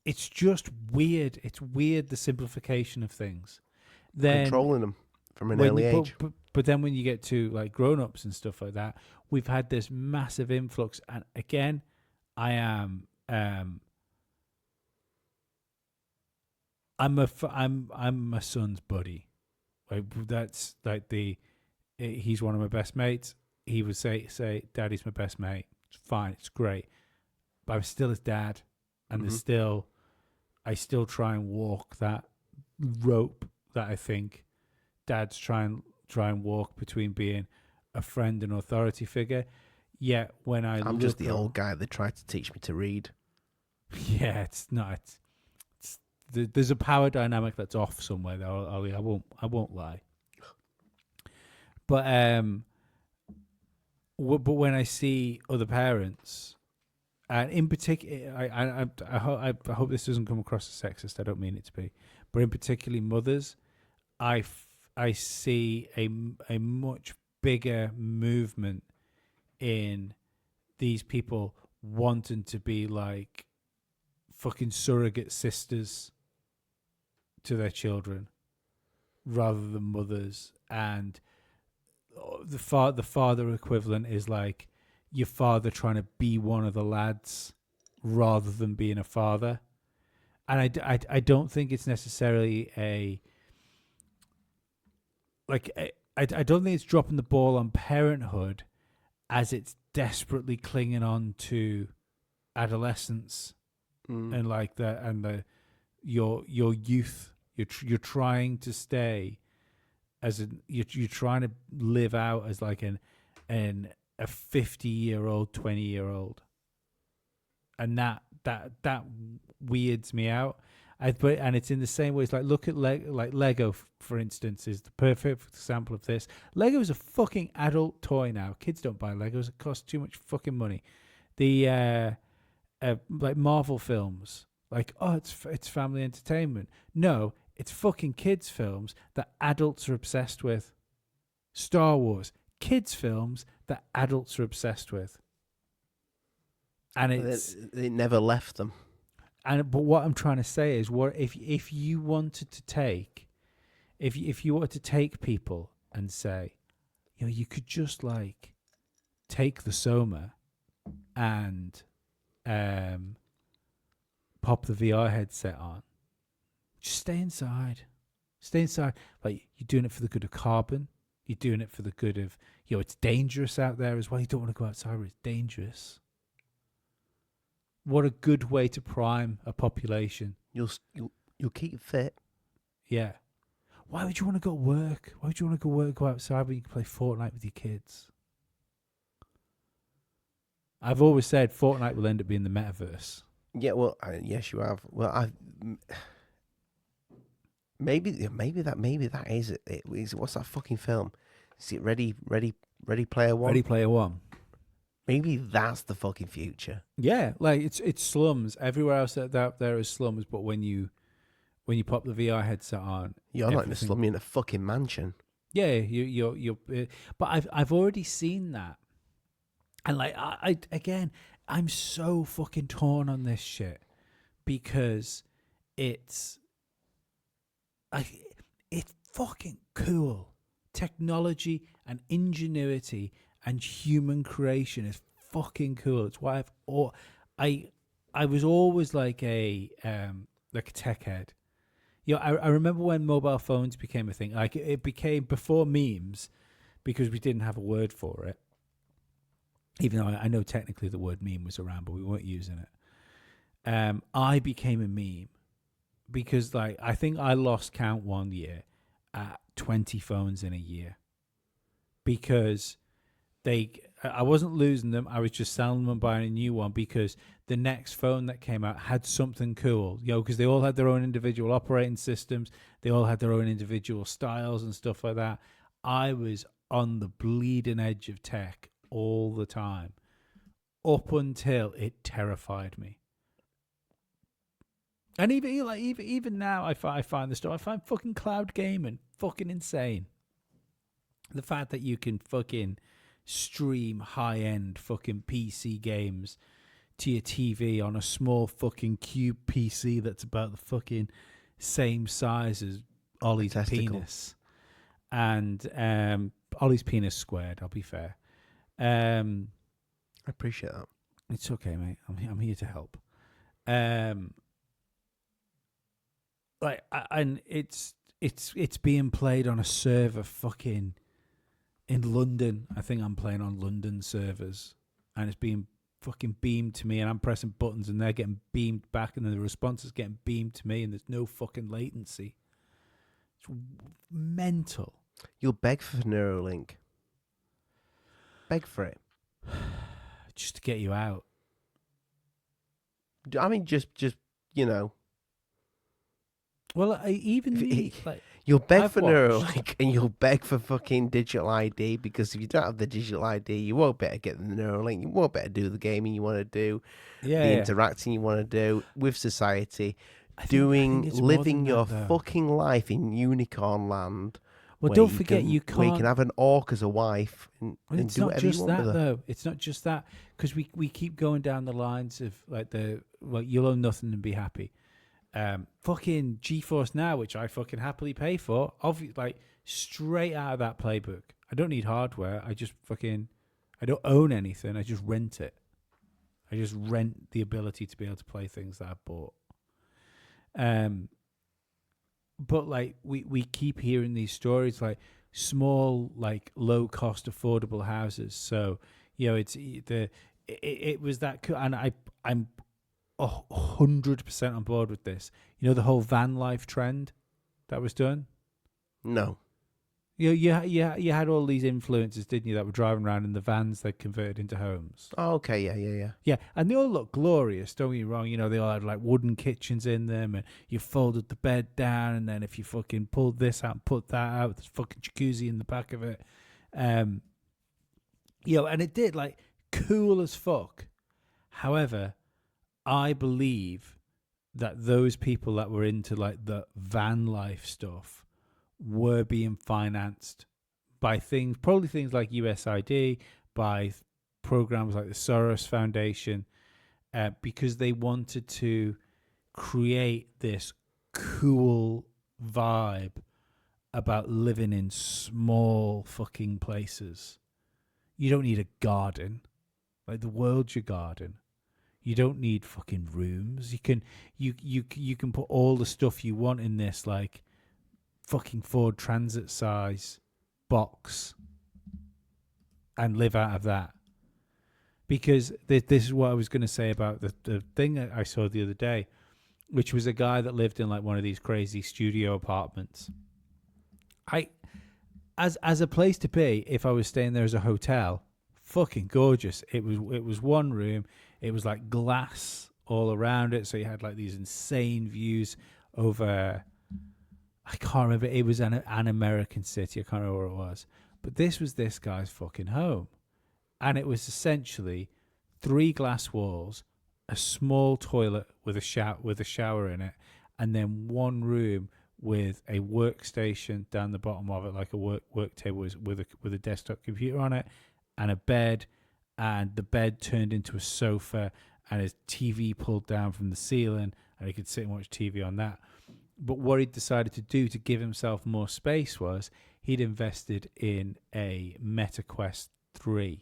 it's just weird. It's weird, the simplification of things. Then Controlling them from an when early you, age. but then when you get to like grown-ups and stuff like that, we've had this massive influx. And again, I am I'm my son's buddy. Like, that's like he's one of my best mates. He would say daddy's my best mate. It's fine, it's great, but I'm still his dad, and I still try and walk that rope that I think dads try and walk between being a friend and authority figure. Yet when I'm just the old guy that tried to teach me to read. Yeah, it's not. There's a power dynamic that's off somewhere, though, Ollie. I won't lie. But but when I see other parents, and in particular, I hope this doesn't come across as sexist. I don't mean it to be, but in particularly mothers, I see a much bigger movement in these people wanting to be like fucking surrogate sisters to their children rather than mothers. And the father equivalent is like your father trying to be one of the lads rather than being a father. And I don't think it's necessarily I don't think it's dropping the ball on parenthood as it's desperately clinging on to adolescence and like that, and your youth. You're trying to stay as you're trying to live out as like a 50-year-old, 20-year-old, and that weirds me out. And it's in the same way. It's like, look at like Lego, for instance, is the perfect example of this. Lego is a fucking adult toy now. Kids don't buy Legos; it costs too much fucking money. The like Marvel films, like, oh, it's family entertainment. No, it's fucking kids films that adults are obsessed with. Star Wars, kids films that adults are obsessed with, and it never left them. But what I'm trying to say is, what if you wanted to take, if you wanted to take people and say, you know, you could just like take the Soma and pop the VR headset on, just stay inside. Stay inside. Like, you're doing it for the good of carbon. You're doing it for the good of, you know, it's dangerous out there as well. You don't want to go outside where it's dangerous. What a good way to prime a population. You'll keep fit. Yeah. Why would you want to go work? Why would you want to go outside when you can play Fortnite with your kids? I've always said Fortnite will end up being the metaverse. Yeah, well, yes, you have. Well, maybe that is it. What's that fucking film? Is it Ready Player One? Ready Player One. Maybe that's the fucking future. Yeah, like it's slums everywhere else. That there is slums, but when you pop the VR headset on, you're not in a slum. You're in a fucking mansion. Yeah, you're. But I've already seen that, and like I'm so fucking torn on this shit because it's fucking cool. Technology and ingenuity and human creation is fucking cool. It's why I was always like a tech head. You know, I remember when mobile phones became a thing. Like, it became before memes because we didn't have a word for it. Even though I know technically the word meme was around, but we weren't using it. I became a meme because, like, I think I lost count one year at 20 phones in a year because I wasn't losing them. I was just selling them and buying a new one because the next phone that came out had something cool, you know, because they all had their own individual operating systems. They all had their own individual styles and stuff like that. I was on the bleeding edge of tech all the time up until it terrified me. And even now, I find the stuff. I find fucking cloud gaming fucking insane. The fact that you can fucking stream high end fucking PC games to your TV on a small fucking cube PC that's about the fucking same size as Ollie's penis, and Ollie's penis squared. I'll be fair. I appreciate that. It's okay, mate. I'm here to help. And it's being played on a server fucking in London. I think I'm playing on London servers, and it's being fucking beamed to me, and I'm pressing buttons, and they're getting beamed back, and then the response is getting beamed to me, and there's no fucking latency. It's mental. You'll beg for Neuralink. Beg for it. Just to get you out. I mean, just you know. Well, you'll beg I've for watched. Neuralink, and you'll beg for fucking digital ID, because if you don't have the digital ID, you won't better get the Neuralink. You won't better do the gaming you want to do, interacting you want to do with society, living your fucking life in unicorn land. Well, don't forget you can't. Where you can have an orc as a wife and do whatever you want with her. It's not just that, though. It's not just that, because we keep going down the lines of you'll own nothing and be happy. Fucking GeForce Now, which I fucking happily pay for, straight out of that playbook. I don't need hardware. I don't own anything. I just rent it. I just rent the ability to be able to play things that I bought. But we keep hearing these stories, like small, low cost, affordable houses. So it was that, and I'm 100% on board with this. You know the whole van life trend that was done? No. You had all these influencers, didn't you, that were driving around in the vans they converted into homes. Oh, okay, yeah. Yeah, and they all look glorious, don't get me wrong. You know, they all had wooden kitchens in them, and you folded the bed down, and then if you fucking pulled this out and put that out, there's fucking jacuzzi in the back of it. And it did, cool as fuck. However, I believe that those people that were into the van life stuff were being financed by probably things like USAID, by programs like the Soros Foundation, because they wanted to create this cool vibe about living in small fucking places. You don't need a garden. The world's your garden. You don't need fucking rooms. You can put all the stuff you want in this fucking Ford Transit size box and live out of that. Because this is what I was going to say about the thing that I saw the other day, which was a guy that lived in one of these crazy studio apartments. As a place to be, if I was staying there as a hotel, fucking gorgeous. It was one room. It was glass all around it, so you had these insane views over. I can't remember. It was an American city. I can't remember where it was. But this was this guy's fucking home. And it was essentially 3 glass walls, a small toilet with a shower in it, and then one room with a workstation down the bottom of it, like a work table with a desktop computer on it, and a bed, and the bed turned into a sofa, and his TV pulled down from the ceiling, and he could sit and watch TV on that. But what he decided to do to give himself more space was he'd invested in a Meta Quest 3.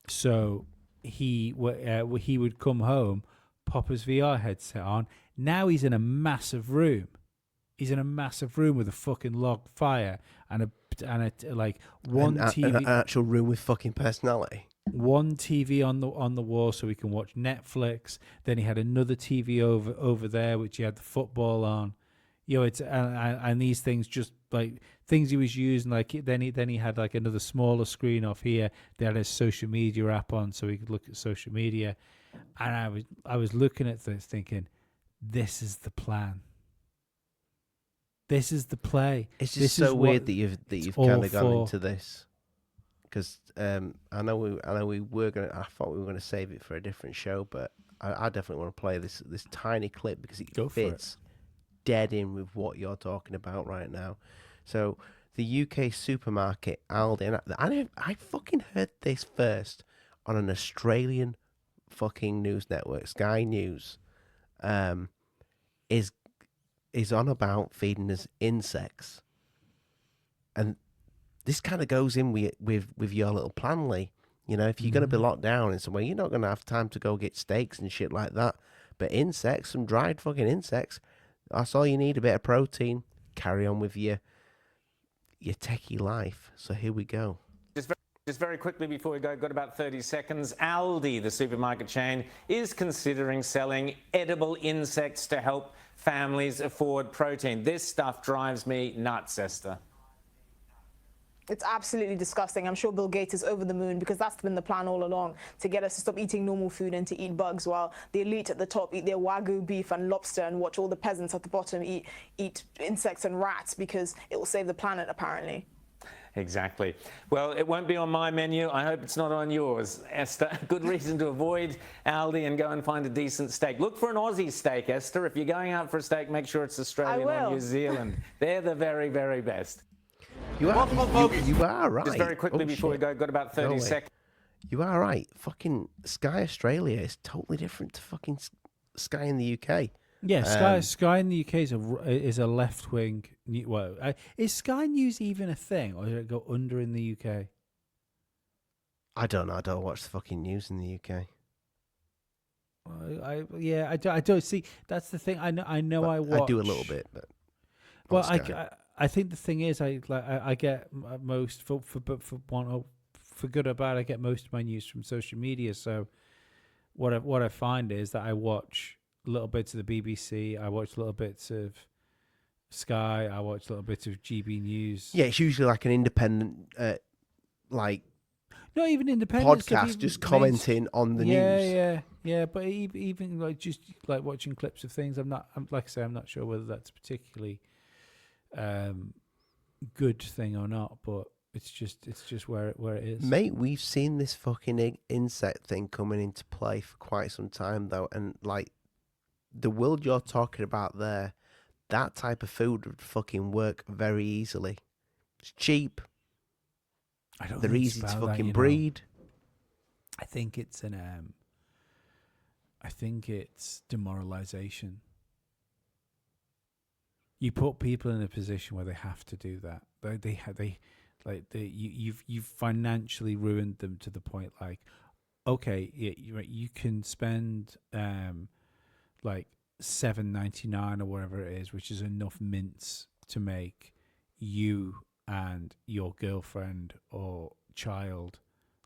So he would come home, pop his VR headset on. Now he's in a massive room. He's in a massive room with a fucking log fire and TV, an actual room with fucking personality. One TV on the wall so he can watch Netflix. Then he had another TV over there which he had the football on. It's and these things just things he was using. Then he had another smaller screen off here. They had his social media app on so he could look at social media. And I was looking at this thinking, this is the plan. This is the play. It's just so weird that you've kind of gone into this. Because I know we were gonna. I thought we were gonna save it for a different show, but I definitely want to play this tiny clip because it Go for it. fits dead in with what you're talking about right now. So the UK supermarket Aldi, and I fucking heard this first on an Australian fucking news network, Sky News, is on about feeding us insects, and this kind of goes in with your little plan, Lee. You know, if you're going to be locked down in somewhere, you're not going to have time to go get steaks and shit like that. But insects, some dried fucking insects, that's all you need, a bit of protein. Carry on with your techie life. So here we go. Just very quickly before we go, got about 30 seconds. Aldi, the supermarket chain, is considering selling edible insects to help families afford protein. This stuff drives me nuts, Esther. It's absolutely disgusting. I'm sure Bill Gates is over the moon because that's been the plan all along, to get us to stop eating normal food and to eat bugs while the elite at the top eat their Wagyu beef and lobster and watch all the peasants at the bottom eat insects and rats because it will save the planet, apparently. Exactly. Well, it won't be on my menu. I hope it's not on yours, Esther. Good reason to avoid Aldi and go and find a decent steak. Look for an Aussie steak, Esther. If you're going out for a steak, make sure it's Australian or New Zealand. They're the very, very best. You are right. Just very quickly before we go, got about 30 seconds. You are right. Fucking Sky Australia is totally different to fucking Sky in the UK. Yeah, Sky in the UK is a left wing. Well, is Sky News even a thing, or does it go under in the UK? I don't know. I don't watch the fucking news in the UK. I don't see. That's the thing. I know. I watch. I do a little bit, but well, I think the thing is, I get most for good or bad, I get most of my news from social media. So what I find is that I watch little bits of the BBC, I watch little bits of Sky, I watch little bits of GB News. Yeah, it's usually like an independent, like not even independent podcast, just commenting on the news. Yeah. But even like just like watching clips of things, I'm like I say, I'm not sure whether that's particularly good thing or not, but it's just where it is. Mate, we've seen this fucking insect thing coming into play for quite some time though, and like the world you're talking about there, that type of food would fucking work very easily. It's cheap. They're easy to fucking breed. I think it's demoralization. You put people in a position where they have to do that. You've financially ruined them to the point like, okay, you can spend like $7.99 or whatever it is, which is enough mince to make you and your girlfriend or child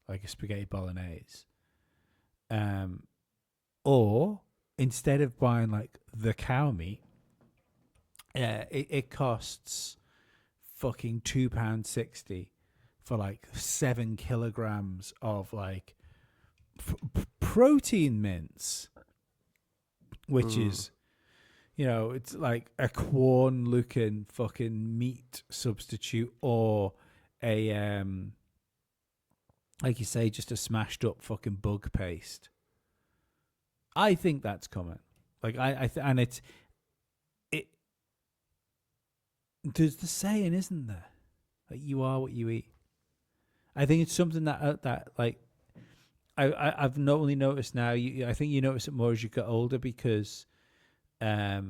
like a spaghetti bolognese. Or instead of buying like the cow meat, it costs fucking £2.60 for like 7 kilograms of like protein mince, which is, it's like a Quorn looking fucking meat substitute, or a like you say, just a smashed up fucking bug paste. I think that's coming. Like there's the saying, isn't there? Like, you are what you eat. I think it's something that like I've not only noticed now. I think you notice it more as you get older because, or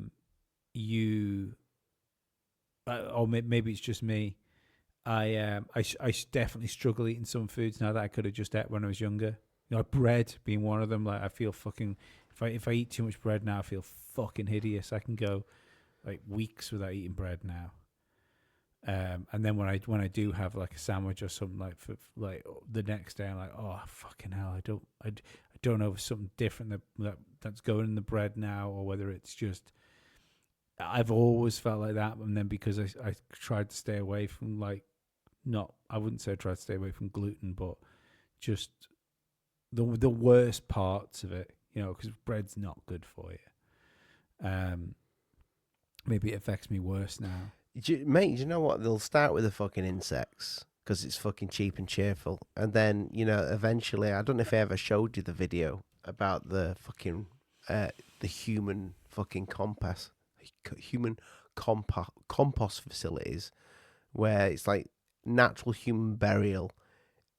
maybe it's just me. I definitely struggle eating some foods now that I could have just ate when I was younger. Bread being one of them. Like I feel fucking if I eat too much bread now, I feel fucking hideous. I can go like weeks without eating bread now. And then when I do have like a sandwich or something like for like the next day, I'm like, oh fucking hell, I don't know if it's something different that's going in the bread now, or whether it's just I've always felt like that. And then because I tried to stay away from I wouldn't say I tried to stay away from gluten, but just the worst parts of it, because bread's not good for you. Maybe it affects me worse now. Mate, do you know what? They'll start with the fucking insects because it's fucking cheap and cheerful. And then, eventually, I don't know if I ever showed you the video about the fucking the human fucking human compost facilities where it's like natural human burial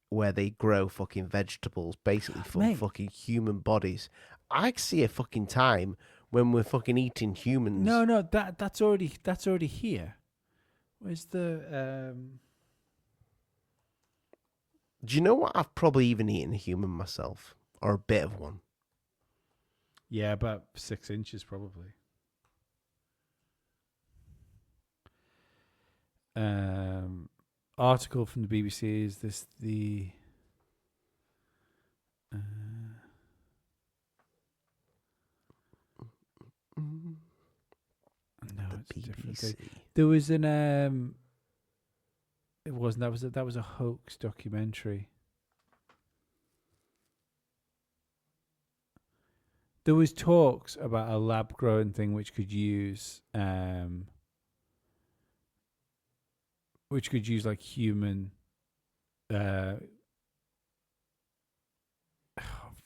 where they grow fucking vegetables basically for Mate. fucking human bodies. I see a fucking time when we're fucking eating humans. No, that's already here. Where's the Do you know what? I've probably even eaten a human myself, or a bit of one. Yeah, about 6 inches probably. Article from the BBC, is this the no, The it's a different BBC. thing. There was an it wasn't, that was a hoax documentary. There was talks about a lab grown thing which could use like human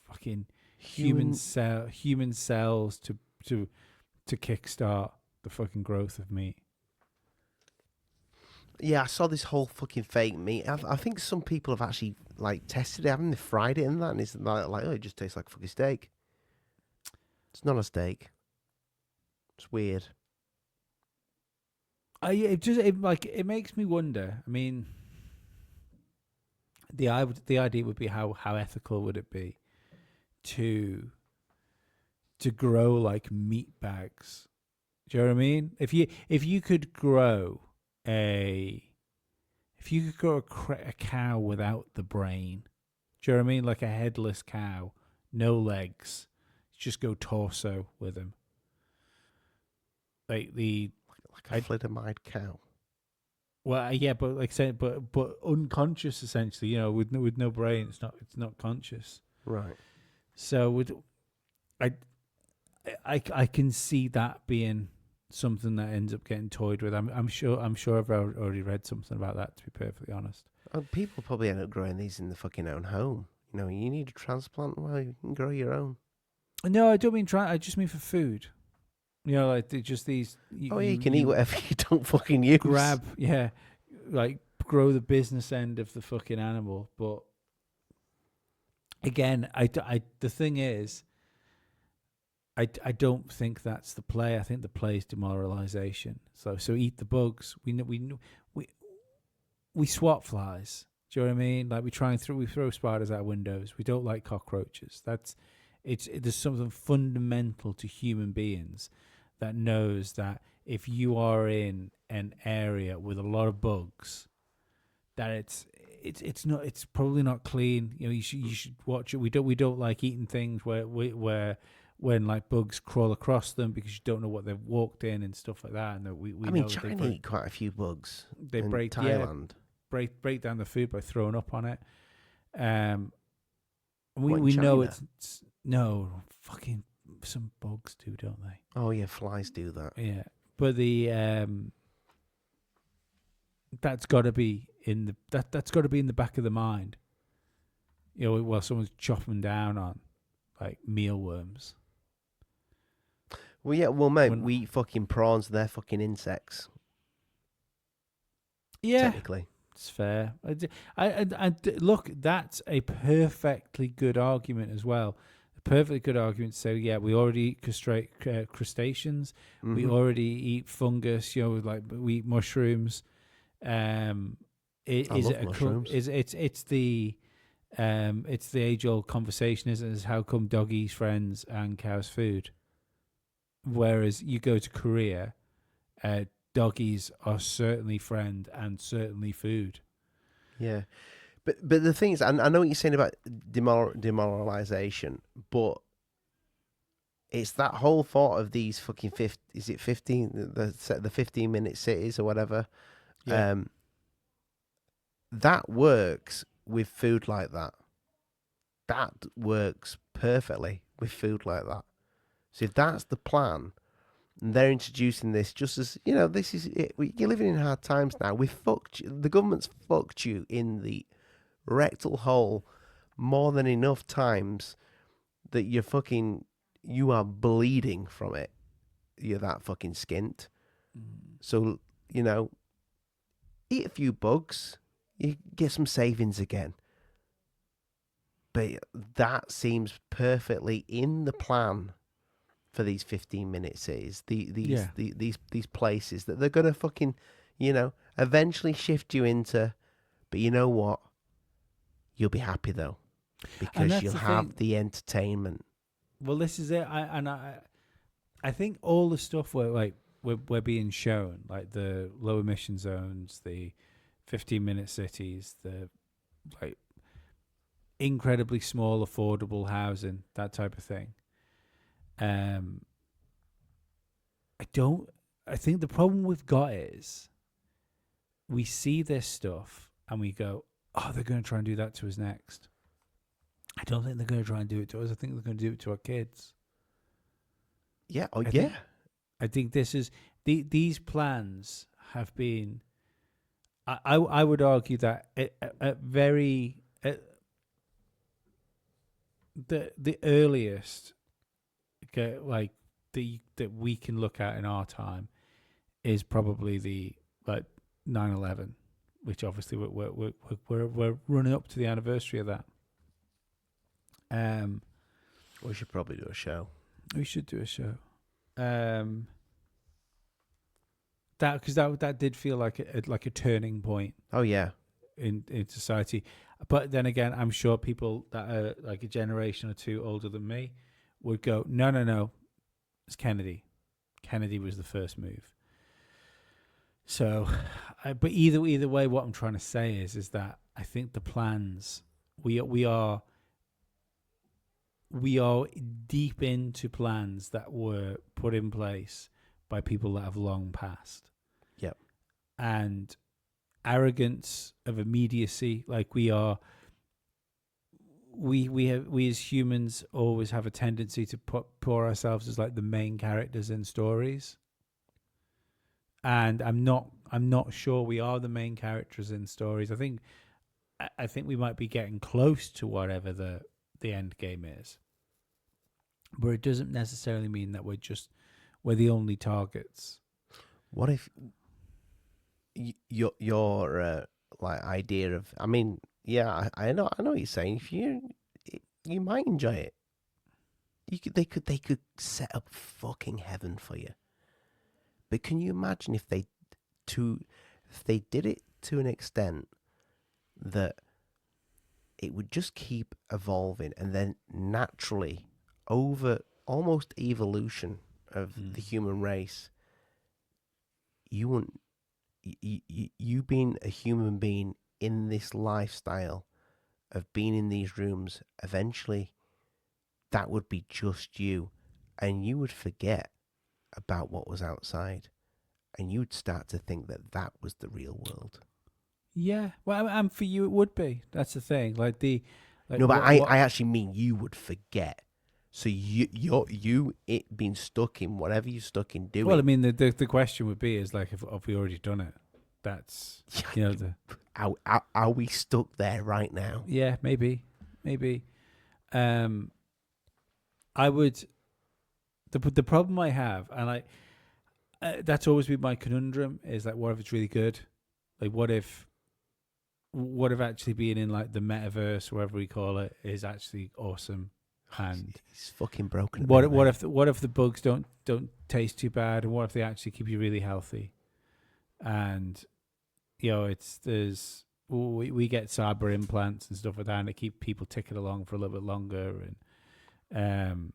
fucking human cells to kickstart the fucking growth of meat. Yeah, I saw this whole fucking fake meat. I think some people have actually like tested it, haven't they? Fried it and that, and it's like, oh, it just tastes like fucking steak. It's not a steak. It's weird. It makes me wonder. I mean, the idea would be how ethical would it be to grow like meat bags? Do you know what I mean? If you could grow a cow without the brain, do you know what I mean? Like a headless cow, no legs, just go torso with him. Like a thalidomide cow. Well, yeah, but like saying, but unconscious essentially, you know, with no brain, it's not conscious. Right. So I can see that being something that ends up getting toyed with. I'm sure I've already read something about that, to be perfectly honest. People probably end up growing these in the fucking own home. You know, you need a transplant. Well, you can grow your own. No, I don't mean try. I just mean for food. You know, like just these. You can eat whatever you don't fucking use. Grab, yeah, like grow the business end of the fucking animal. But again, the thing is, I don't think that's the play. I think the play is demoralization. So eat the bugs. We swat flies. Do you know what I mean? Like we throw spiders out windows. We don't like cockroaches. There's something fundamental to human beings that knows that if you are in an area with a lot of bugs, that it's probably not clean. You know, you should watch it. We don't like eating things where when like bugs crawl across them because you don't know what they've walked in and stuff like that. And we I mean, know China eat quite a few bugs. They in break Thailand. break down the food by throwing up on it. What, We in know China? it's no fucking some bugs do, don't they? Oh yeah, flies do that. Yeah, but the that's got to be in the back of the mind. You know, while someone's chopping down on like mealworms. Well, yeah, mate, we eat fucking prawns. They're fucking insects. Yeah, Technically. it's fair. I look, that's a perfectly good argument as well. A perfectly good argument to say, yeah, we already eat crustaceans. Mm-hmm. We already eat fungus. You know, like we eat mushrooms. I love mushrooms. It's the age old conversation, isn't it? Is how come dog eats friends and cows food? Whereas you go to Korea, doggies are certainly friend and certainly food. Yeah, but the thing is, I know what you're saying about demoralization, but it's that whole thought of these fucking 15 the 15-minute cities or whatever. Yeah. That works with food like that. That works perfectly with food like that. So if that's the plan, and they're introducing this just as, you know, this is it. You're living in hard times now. The government's fucked you in the rectal hole more than enough times that you are bleeding from it. You're that fucking skint. So, eat a few bugs, you get some savings again. But that seems perfectly in the plan for these 15-minute cities. These places that they're gonna fucking, eventually shift you into. But you know what? You'll be happy though, because you'll have the entertainment. Well, this is it. I think all the stuff we're being shown, like the low emission zones, the 15-minute cities, the like incredibly small, affordable housing, that type of thing. I think the problem we've got is we see this stuff and we go, oh, they're going to try and do that to us next. I don't think they're going to try and do it to us. I think they're going to do it to our kids. Yeah. I think this is these plans have been. I would argue that at the earliest, like that we can look at in our time, is probably the 9/11, which obviously we're running up to the anniversary of that. We should probably do a show. We should do a show. That did feel like a turning point. Oh yeah, in society. But then again, I'm sure people that are like a generation or two older than me would go, no, it's Kennedy. Kennedy was the first move. So, but either way, what I'm trying to say is that I think the plans we are deep into plans that were put in place by people that have long passed. Yep. And arrogance of immediacy, like we as humans always have a tendency to pour ourselves as like the main characters in stories. And I'm not sure we are the main characters in stories. I think we might be getting close to whatever the end game is, but it doesn't necessarily mean that we're the only targets. What if your like idea of? I mean, yeah, I know what you're saying. If you might enjoy it. They could set up fucking heaven for you. But can you imagine if they did it to an extent that it would just keep evolving, and then naturally, over almost evolution of the human race, you being a human being in this lifestyle of being in these rooms, eventually that would be just you, and you would forget about what was outside, and you'd start to think that was the real world. Yeah, well, and for you it would be. That's the thing. I actually mean you would forget. So you being stuck in whatever you're stuck in doing. Well, I mean, the question would be is like, if we already done it, that's are we stuck there right now? Yeah, maybe. I would. The problem I have, and that's always been my conundrum, is like, what if it's really good? Like, what if actually being in like the metaverse, whatever we call it, is actually awesome? And he's fucking broken. What if the bugs don't taste too bad, and what if they actually keep you really healthy? And we get cyber implants and stuff like that, and they keep people ticking along for a little bit longer, and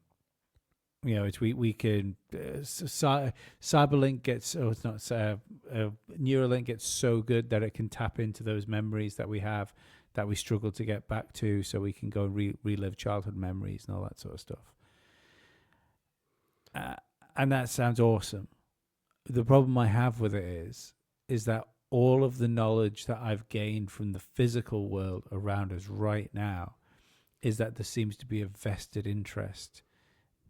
we can Cyberlink gets, it's not Neuralink gets so good that it can tap into those memories that we have that we struggle to get back to, so we can go and relive childhood memories and all that sort of stuff. And that sounds awesome. The problem I have with it is that all of the knowledge that I've gained from the physical world around us right now is that there seems to be a vested interest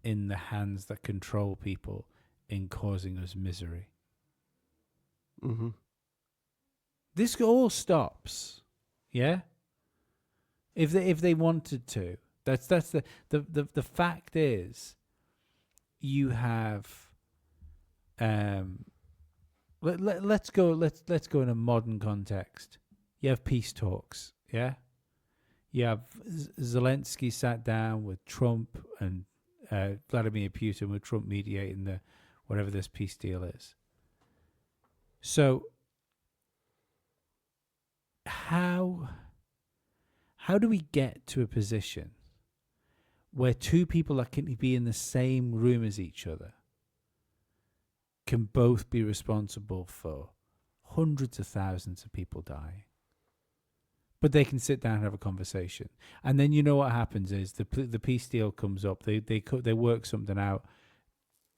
in the hands that control people in causing us misery. Mm-hmm. This all stops, yeah? If they wanted to, That's the fact is, you have let's go in a modern context. You have peace talks, yeah. You have Zelensky sat down with Trump and Vladimir Putin, with Trump mediating the whatever this peace deal is. So how do we get to a position where two people that can be in the same room as each other can both be responsible for hundreds of thousands of people dying, but they can sit down and have a conversation? And then you know what happens is the peace deal comes up. They work something out.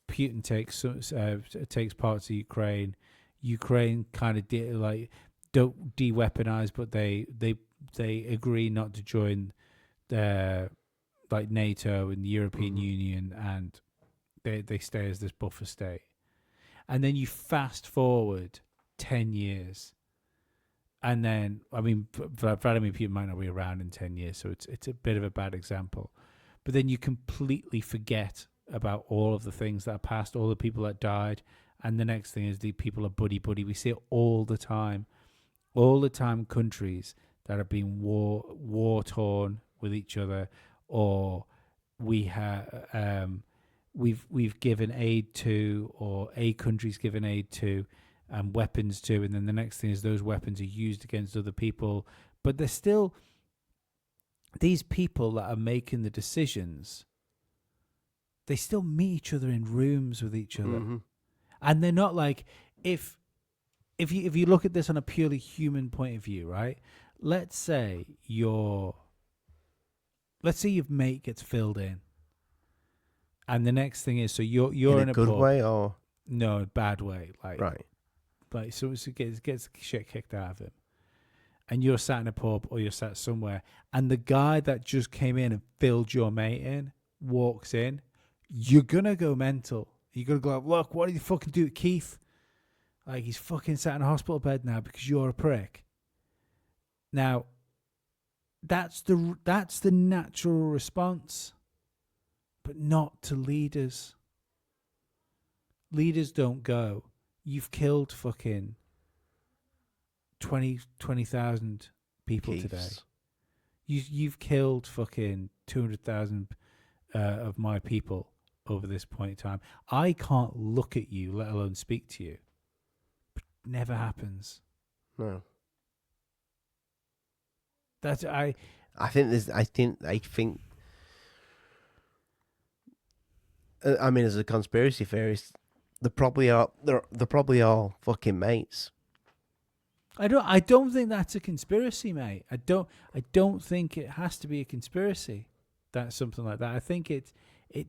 Putin takes parts of Ukraine. Ukraine kind of don't de-weaponize, but they agree not to join like NATO and the European Union, and they stay as this buffer state. And then you fast forward 10 years, and then, I mean, Vladimir Putin might not be around in 10 years, so it's a bit of a bad example. But then you completely forget about all of the things that are past, all the people that died, and the next thing is the people are buddy. We see it all the time. All the time, countries that are being war torn with each other, or we've given aid to, or a country's given aid to, and weapons to, and then the next thing is those weapons are used against other people. But there's still these people that are making the decisions. They still meet each other in rooms with each other, and they're not like if you look at this on a purely human point of view, right? Let's say your mate gets filled in, and the next thing is, so you're in a good pub. way or No, bad way, right? Like, so it gets shit kicked out of him, and you're sat in a pub or you're sat somewhere, and the guy that just came in and filled your mate in walks in, you're gonna go mental. You're gonna go, look, what did you fucking do to Keith? Like, he's fucking sat in a hospital bed now because you're a prick. Now, that's the natural response, but not to leaders. Leaders don't go, you've killed fucking 20,000 people today. You've killed fucking 200,000 of my people over this point in time. I can't look at you, let alone speak to you. Never happens. No. That's I think. I mean, as a conspiracy theorist, they probably are. They're probably all fucking mates. I don't think that's a conspiracy, mate. I don't think it has to be a conspiracy. That's something like that. I think it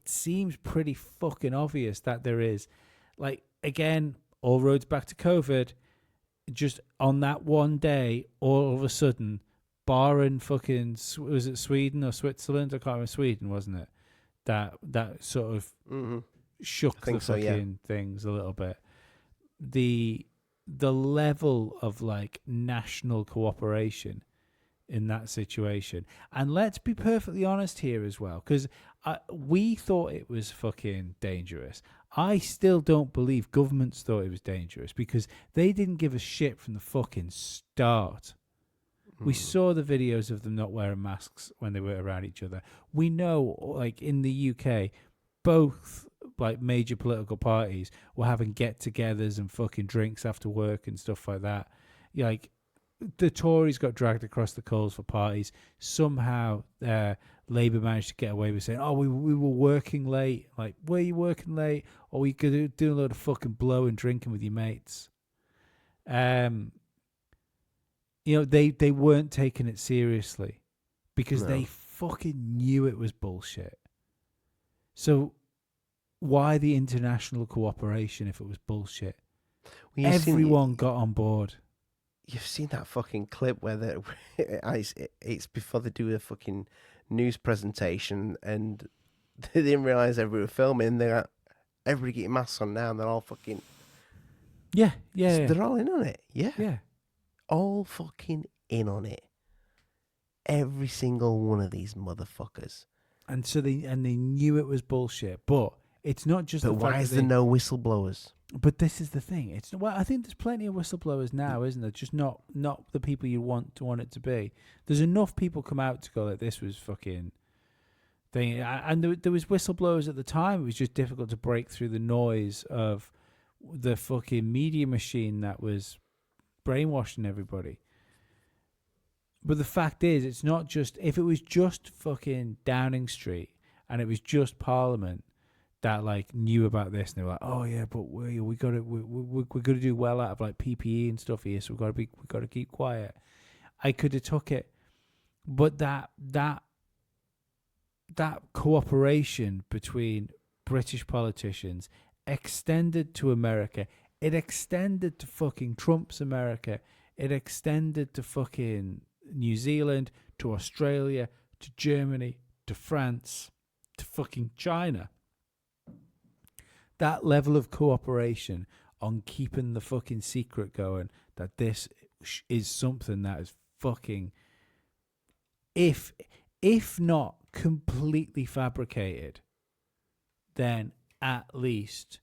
seems pretty fucking obvious that there is. Like, again, all roads back to COVID. Just on that one day, all of a sudden, barring fucking, was it Sweden or Switzerland? I can't remember. Sweden, wasn't it? That sort of shook the fucking things a little bit. The level of like national cooperation in that situation, and let's be perfectly honest here as well, because we thought it was fucking dangerous. I still don't believe governments thought it was dangerous, because they didn't give a shit from the fucking start. We saw the videos of them not wearing masks when they were around each other. We know, like, in the UK, both like major political parties were having get-togethers and fucking drinks after work and stuff like that. Like, the Tories got dragged across the coals for parties. Somehow, Labour managed to get away with saying, "Oh, we were working late." Like, were you working late, or were you doing a load of fucking blow and drinking with your mates? You know, they weren't taking it seriously because they fucking knew it was bullshit. So why the international cooperation if it was bullshit? Well, everyone got on board. You've seen that fucking clip where it's before they do a fucking news presentation, and they didn't realise everybody were filming. They're like, everybody getting masks on now, and they're all fucking yeah. They're all in on it. Yeah. All fucking in on it. every single one of these motherfuckers. And so they knew it was bullshit. But it's not just But the fact why is that there no whistleblowers? But this is the thing. It's well, I think there's plenty of whistleblowers now, isn't there? Just not the people you want it to be. There's enough people come out to go like this was fucking thing, and there was whistleblowers at the time. It was just difficult to break through the noise of the fucking media machine that was brainwashing everybody. But the fact is, it's not just if it was just fucking Downing Street and it was just Parliament that like knew about this, and they were like, "Oh yeah, but we got to we got to do well out of like PPE and stuff here, so we got to keep quiet." I could have took it, but that cooperation between British politicians extended to America. It extended to fucking Trump's America. It extended to fucking New Zealand, to Australia, to Germany, to France, to fucking China. That level of cooperation on keeping the fucking secret going, that this is something that is fucking, if not completely fabricated, then at least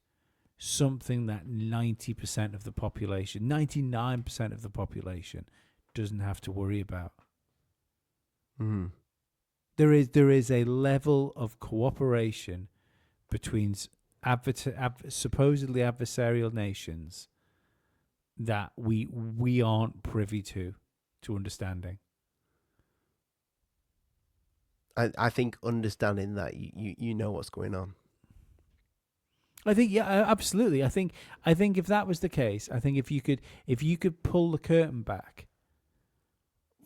something that 90% of the population, 99% of the population doesn't have to worry about. Mm. There is a level of cooperation between supposedly adversarial nations that we aren't privy to understanding. I think understanding that you know what's going on. I think absolutely. I think if that was the case, I think if you could pull the curtain back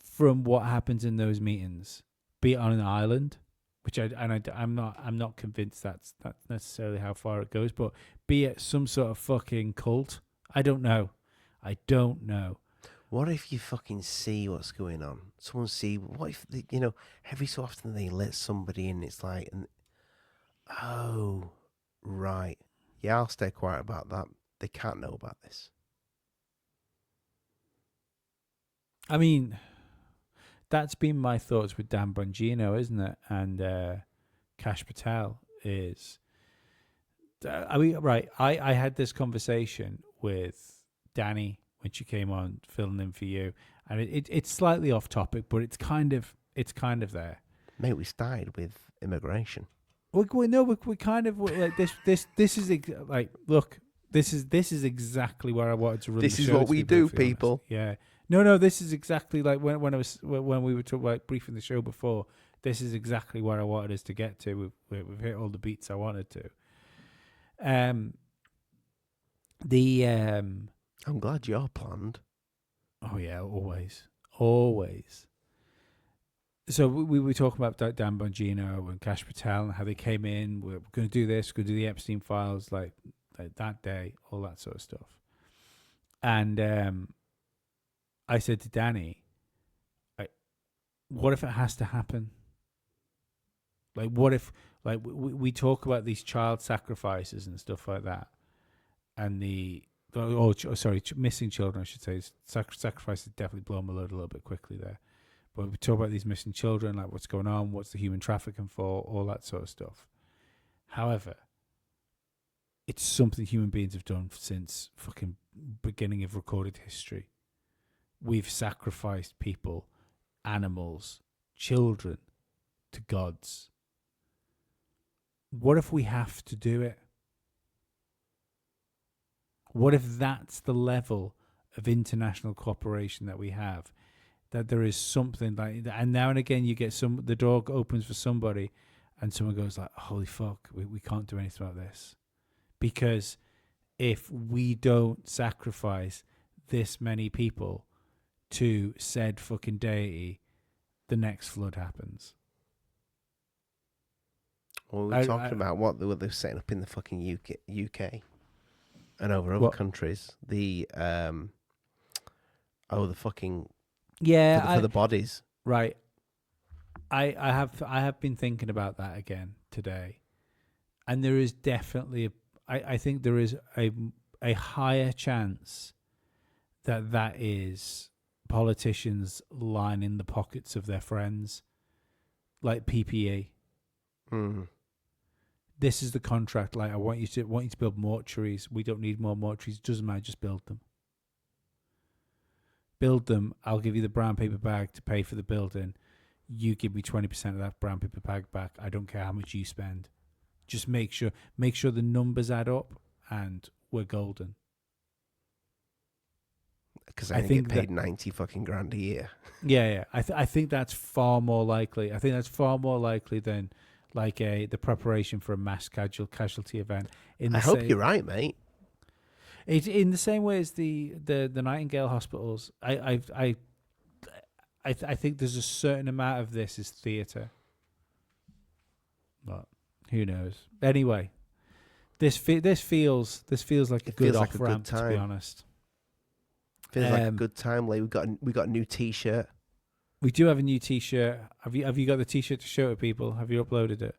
from what happens in those meetings, be it on an island, which I'm not convinced that's necessarily how far it goes, but be it some sort of fucking cult. I don't know. What if you fucking see what's going on? Someone see, what if, every so often they let somebody in, it's like, oh, right. Yeah, I'll stay quiet about that. They can't know about this. I mean, that's been my thoughts with Dan Bongino, isn't it? And Kash Patel is... I had this conversation with Danny when she came on filling in for you, and it's slightly off topic, but it's kind of there. Mate, we started with immigration. We kind of like this is like, look, this is exactly where I wanted to run. This the is show, what to we be do, perfectly people. honest. Yeah, no, this is exactly like when we were talking about briefing the show before. This is exactly where I wanted us to get to. We've hit all the beats I wanted to. I'm glad you're planned. Oh yeah, always. So we were talking about Dan Bongino and Kash Patel and how they came in. We're going to do this. We're going to do the Epstein files like that day, all that sort of stuff. And I said to Danny, what if it has to happen? Like, what if, like, we talk about these child sacrifices and stuff like that, and missing children, I should say. Sacrifices definitely blow my load a little bit quickly there. But we talk about these missing children, like what's going on, what's the human trafficking for, all that sort of stuff. However, it's something human beings have done since fucking beginning of recorded history. We've sacrificed people, animals, children to gods. What if we have to do it? What if that's the level of international cooperation that we have? That there is something like, and now and again you get the door opens for somebody and someone goes like, holy fuck, we can't do anything about this. Because if we don't sacrifice this many people to said fucking deity, the next flood happens. Well, we're talking about what they're setting up in the fucking UK and over other countries. The fucking for the bodies. Right. I have been thinking about that again today, and there is definitely I think there is a higher chance that is politicians lining the pockets of their friends, like PPE. Mm. This is the contract. Like, I want you to build mortuaries. We don't need more mortuaries. Doesn't matter. Just build them. Build them. I'll give you the brown paper bag to pay for the building. You give me 20% of that brown paper bag back. I don't care how much you spend. Just make sure the numbers add up, and we're golden. Because I think get paid 90 fucking grand a year. Yeah. I think that's far more likely. I think that's far more likely than like the preparation for a mass casualty event. I hope you're right, mate. It in the same way as the Nightingale hospitals. I think there's a certain amount of this is theatre, but who knows? Anyway, this feels like a good off ramp, to be honest. Feels like a good time. Like we got a new T-shirt. We do have a new T-shirt. Have you got the T-shirt to show to people? Have you uploaded it?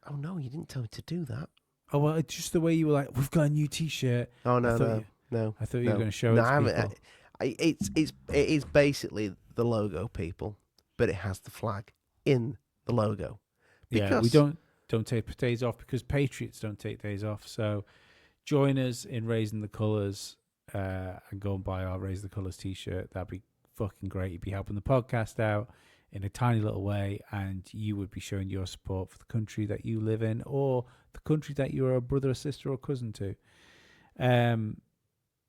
Oh no, you didn't tell me to do that. Oh well, it's just the way you were like, we've got a new T-shirt. Oh no. I thought you were going to show it to people. It is basically the logo, people, but it has the flag in the logo. Yeah, we don't take days off because Patriots don't take days off. So join us in Raising the Colours and go and buy our Raise the Colours T-shirt. That'd be fucking great. You'd be helping the podcast out in a tiny little way, and you would be showing your support for the country that you live in or the country that you're a brother or sister or cousin to.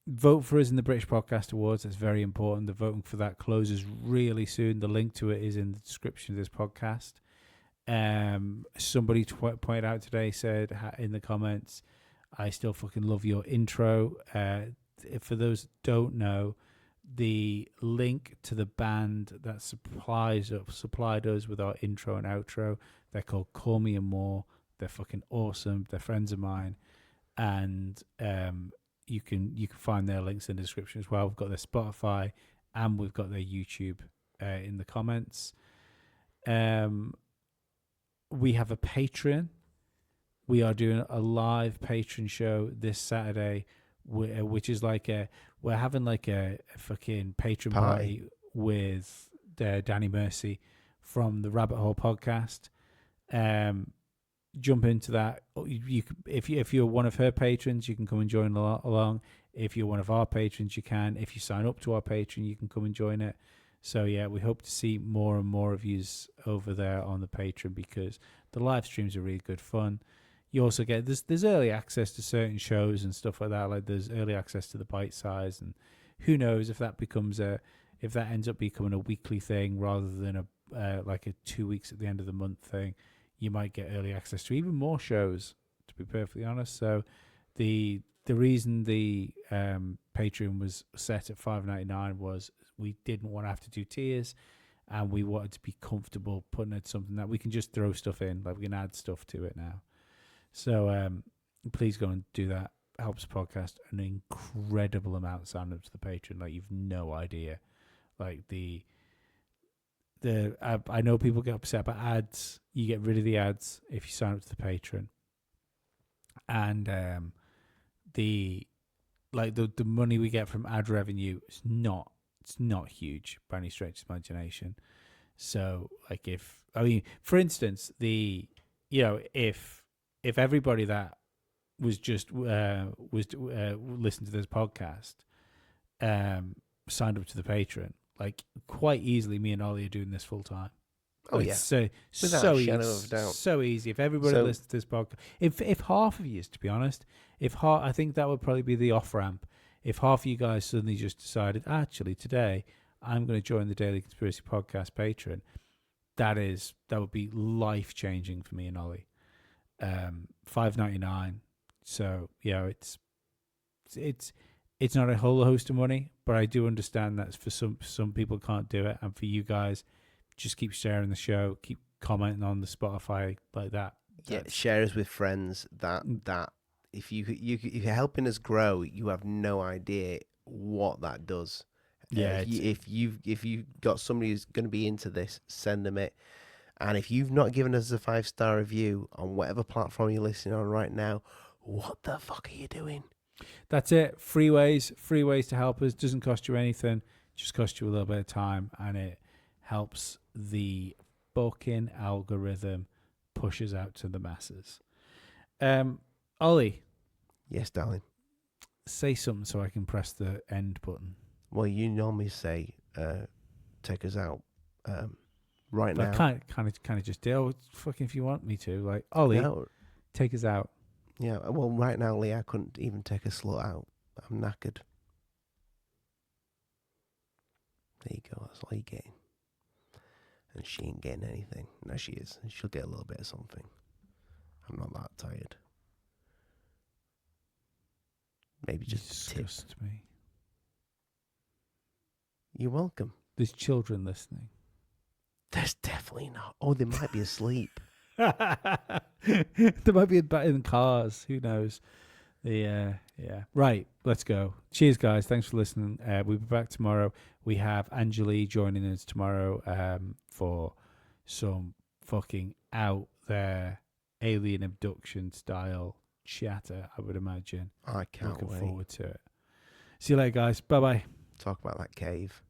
Vote for us in the British Podcast Awards. That's very important. The voting for that closes really soon. The link to it is in the description of this podcast. Somebody pointed out today, said in the comments, I still fucking love your intro. For those that don't know, the link to the band that supplied us with our intro and outro, they're called Me Amour. They're fucking awesome. They're friends of mine, and you can find their links in the description as well. We've got their Spotify and we've got their YouTube in the comments. We have a Patreon. We are doing a live Patreon show this Saturday, which is like we're having like a fucking Patreon party with Danny Mercy from the Rabbit Hole podcast. Jump into that. If you're one of her patrons, you can come and join along. If you're one of our patrons, you can. If you sign up to our Patreon, you can come and join it. So yeah, we hope to see more and more of yous over there on the Patreon because the live streams are really good fun. You also get there's early access to certain shows and stuff like that. Like there's early access to the bite size, and who knows if that ends up becoming a weekly thing rather than like a 2 weeks at the end of the month thing. You might get early access to even more shows, to be perfectly honest. So the reason the Patreon was set at $5.99 was we didn't want to have to do tiers, and we wanted to be comfortable putting it something that we can just throw stuff in, like we can add stuff to it now. So please go and do that. It helps the podcast an incredible amount. Sign up to the Patreon, like you've no idea. Like I know people get upset about ads. You get rid of the ads if you sign up to the Patreon, and the money we get from ad revenue is not huge by any stretch of imagination. So like for instance, if everybody that was just listening to this podcast signed up to the Patreon, like quite easily, me and Ollie are doing this full time. Oh yeah, so easy. If everybody listens to this podcast, if half of you, to be honest, I think that would probably be the off ramp. If half of you guys suddenly just decided, actually today I'm going to join the Daily Conspiracy Podcast Patreon, that would be life changing for me and Ollie. $5.99. So yeah, it's not a whole host of money, but I do understand that for some people can't do it, and for you guys, just keep sharing the show, keep commenting on the Spotify like that. Yeah, share us with friends. That if you're helping us grow, you have no idea what that does. Yeah, if you've got somebody who's going to be into this, send them it. And if you've not given us a 5-star review on whatever platform you're listening on right now, what the fuck are you doing? That's it. Free ways to help us. Doesn't cost you anything. just costs you a little bit of time, and it helps the fucking algorithm pushes out to the masses. Ollie, Yes, darling. say something so I can press the end button. Well, you normally say, take us out. Right But now. I kind of just do. Oh, fucking if you want me to, like Ollie, No, take us out. yeah, well, right now, Lee, I couldn't even take a slut out. I'm knackered. There you go. That's all you're getting. And she ain't getting anything. No, she is. She'll get a little bit of something. I'm not that tired. Maybe You just a tip. disgust me. You're welcome. There's children listening. There's definitely not. Oh, they might be asleep. There might be in cars. Who knows? Yeah. Right. Let's go. Cheers, guys. Thanks for listening. We'll be back tomorrow. We have Angeli joining us tomorrow for some fucking out there alien abduction style chatter, I would imagine. I can't Looking wait. forward to it. See you later, guys. Bye bye. Talk about that cave.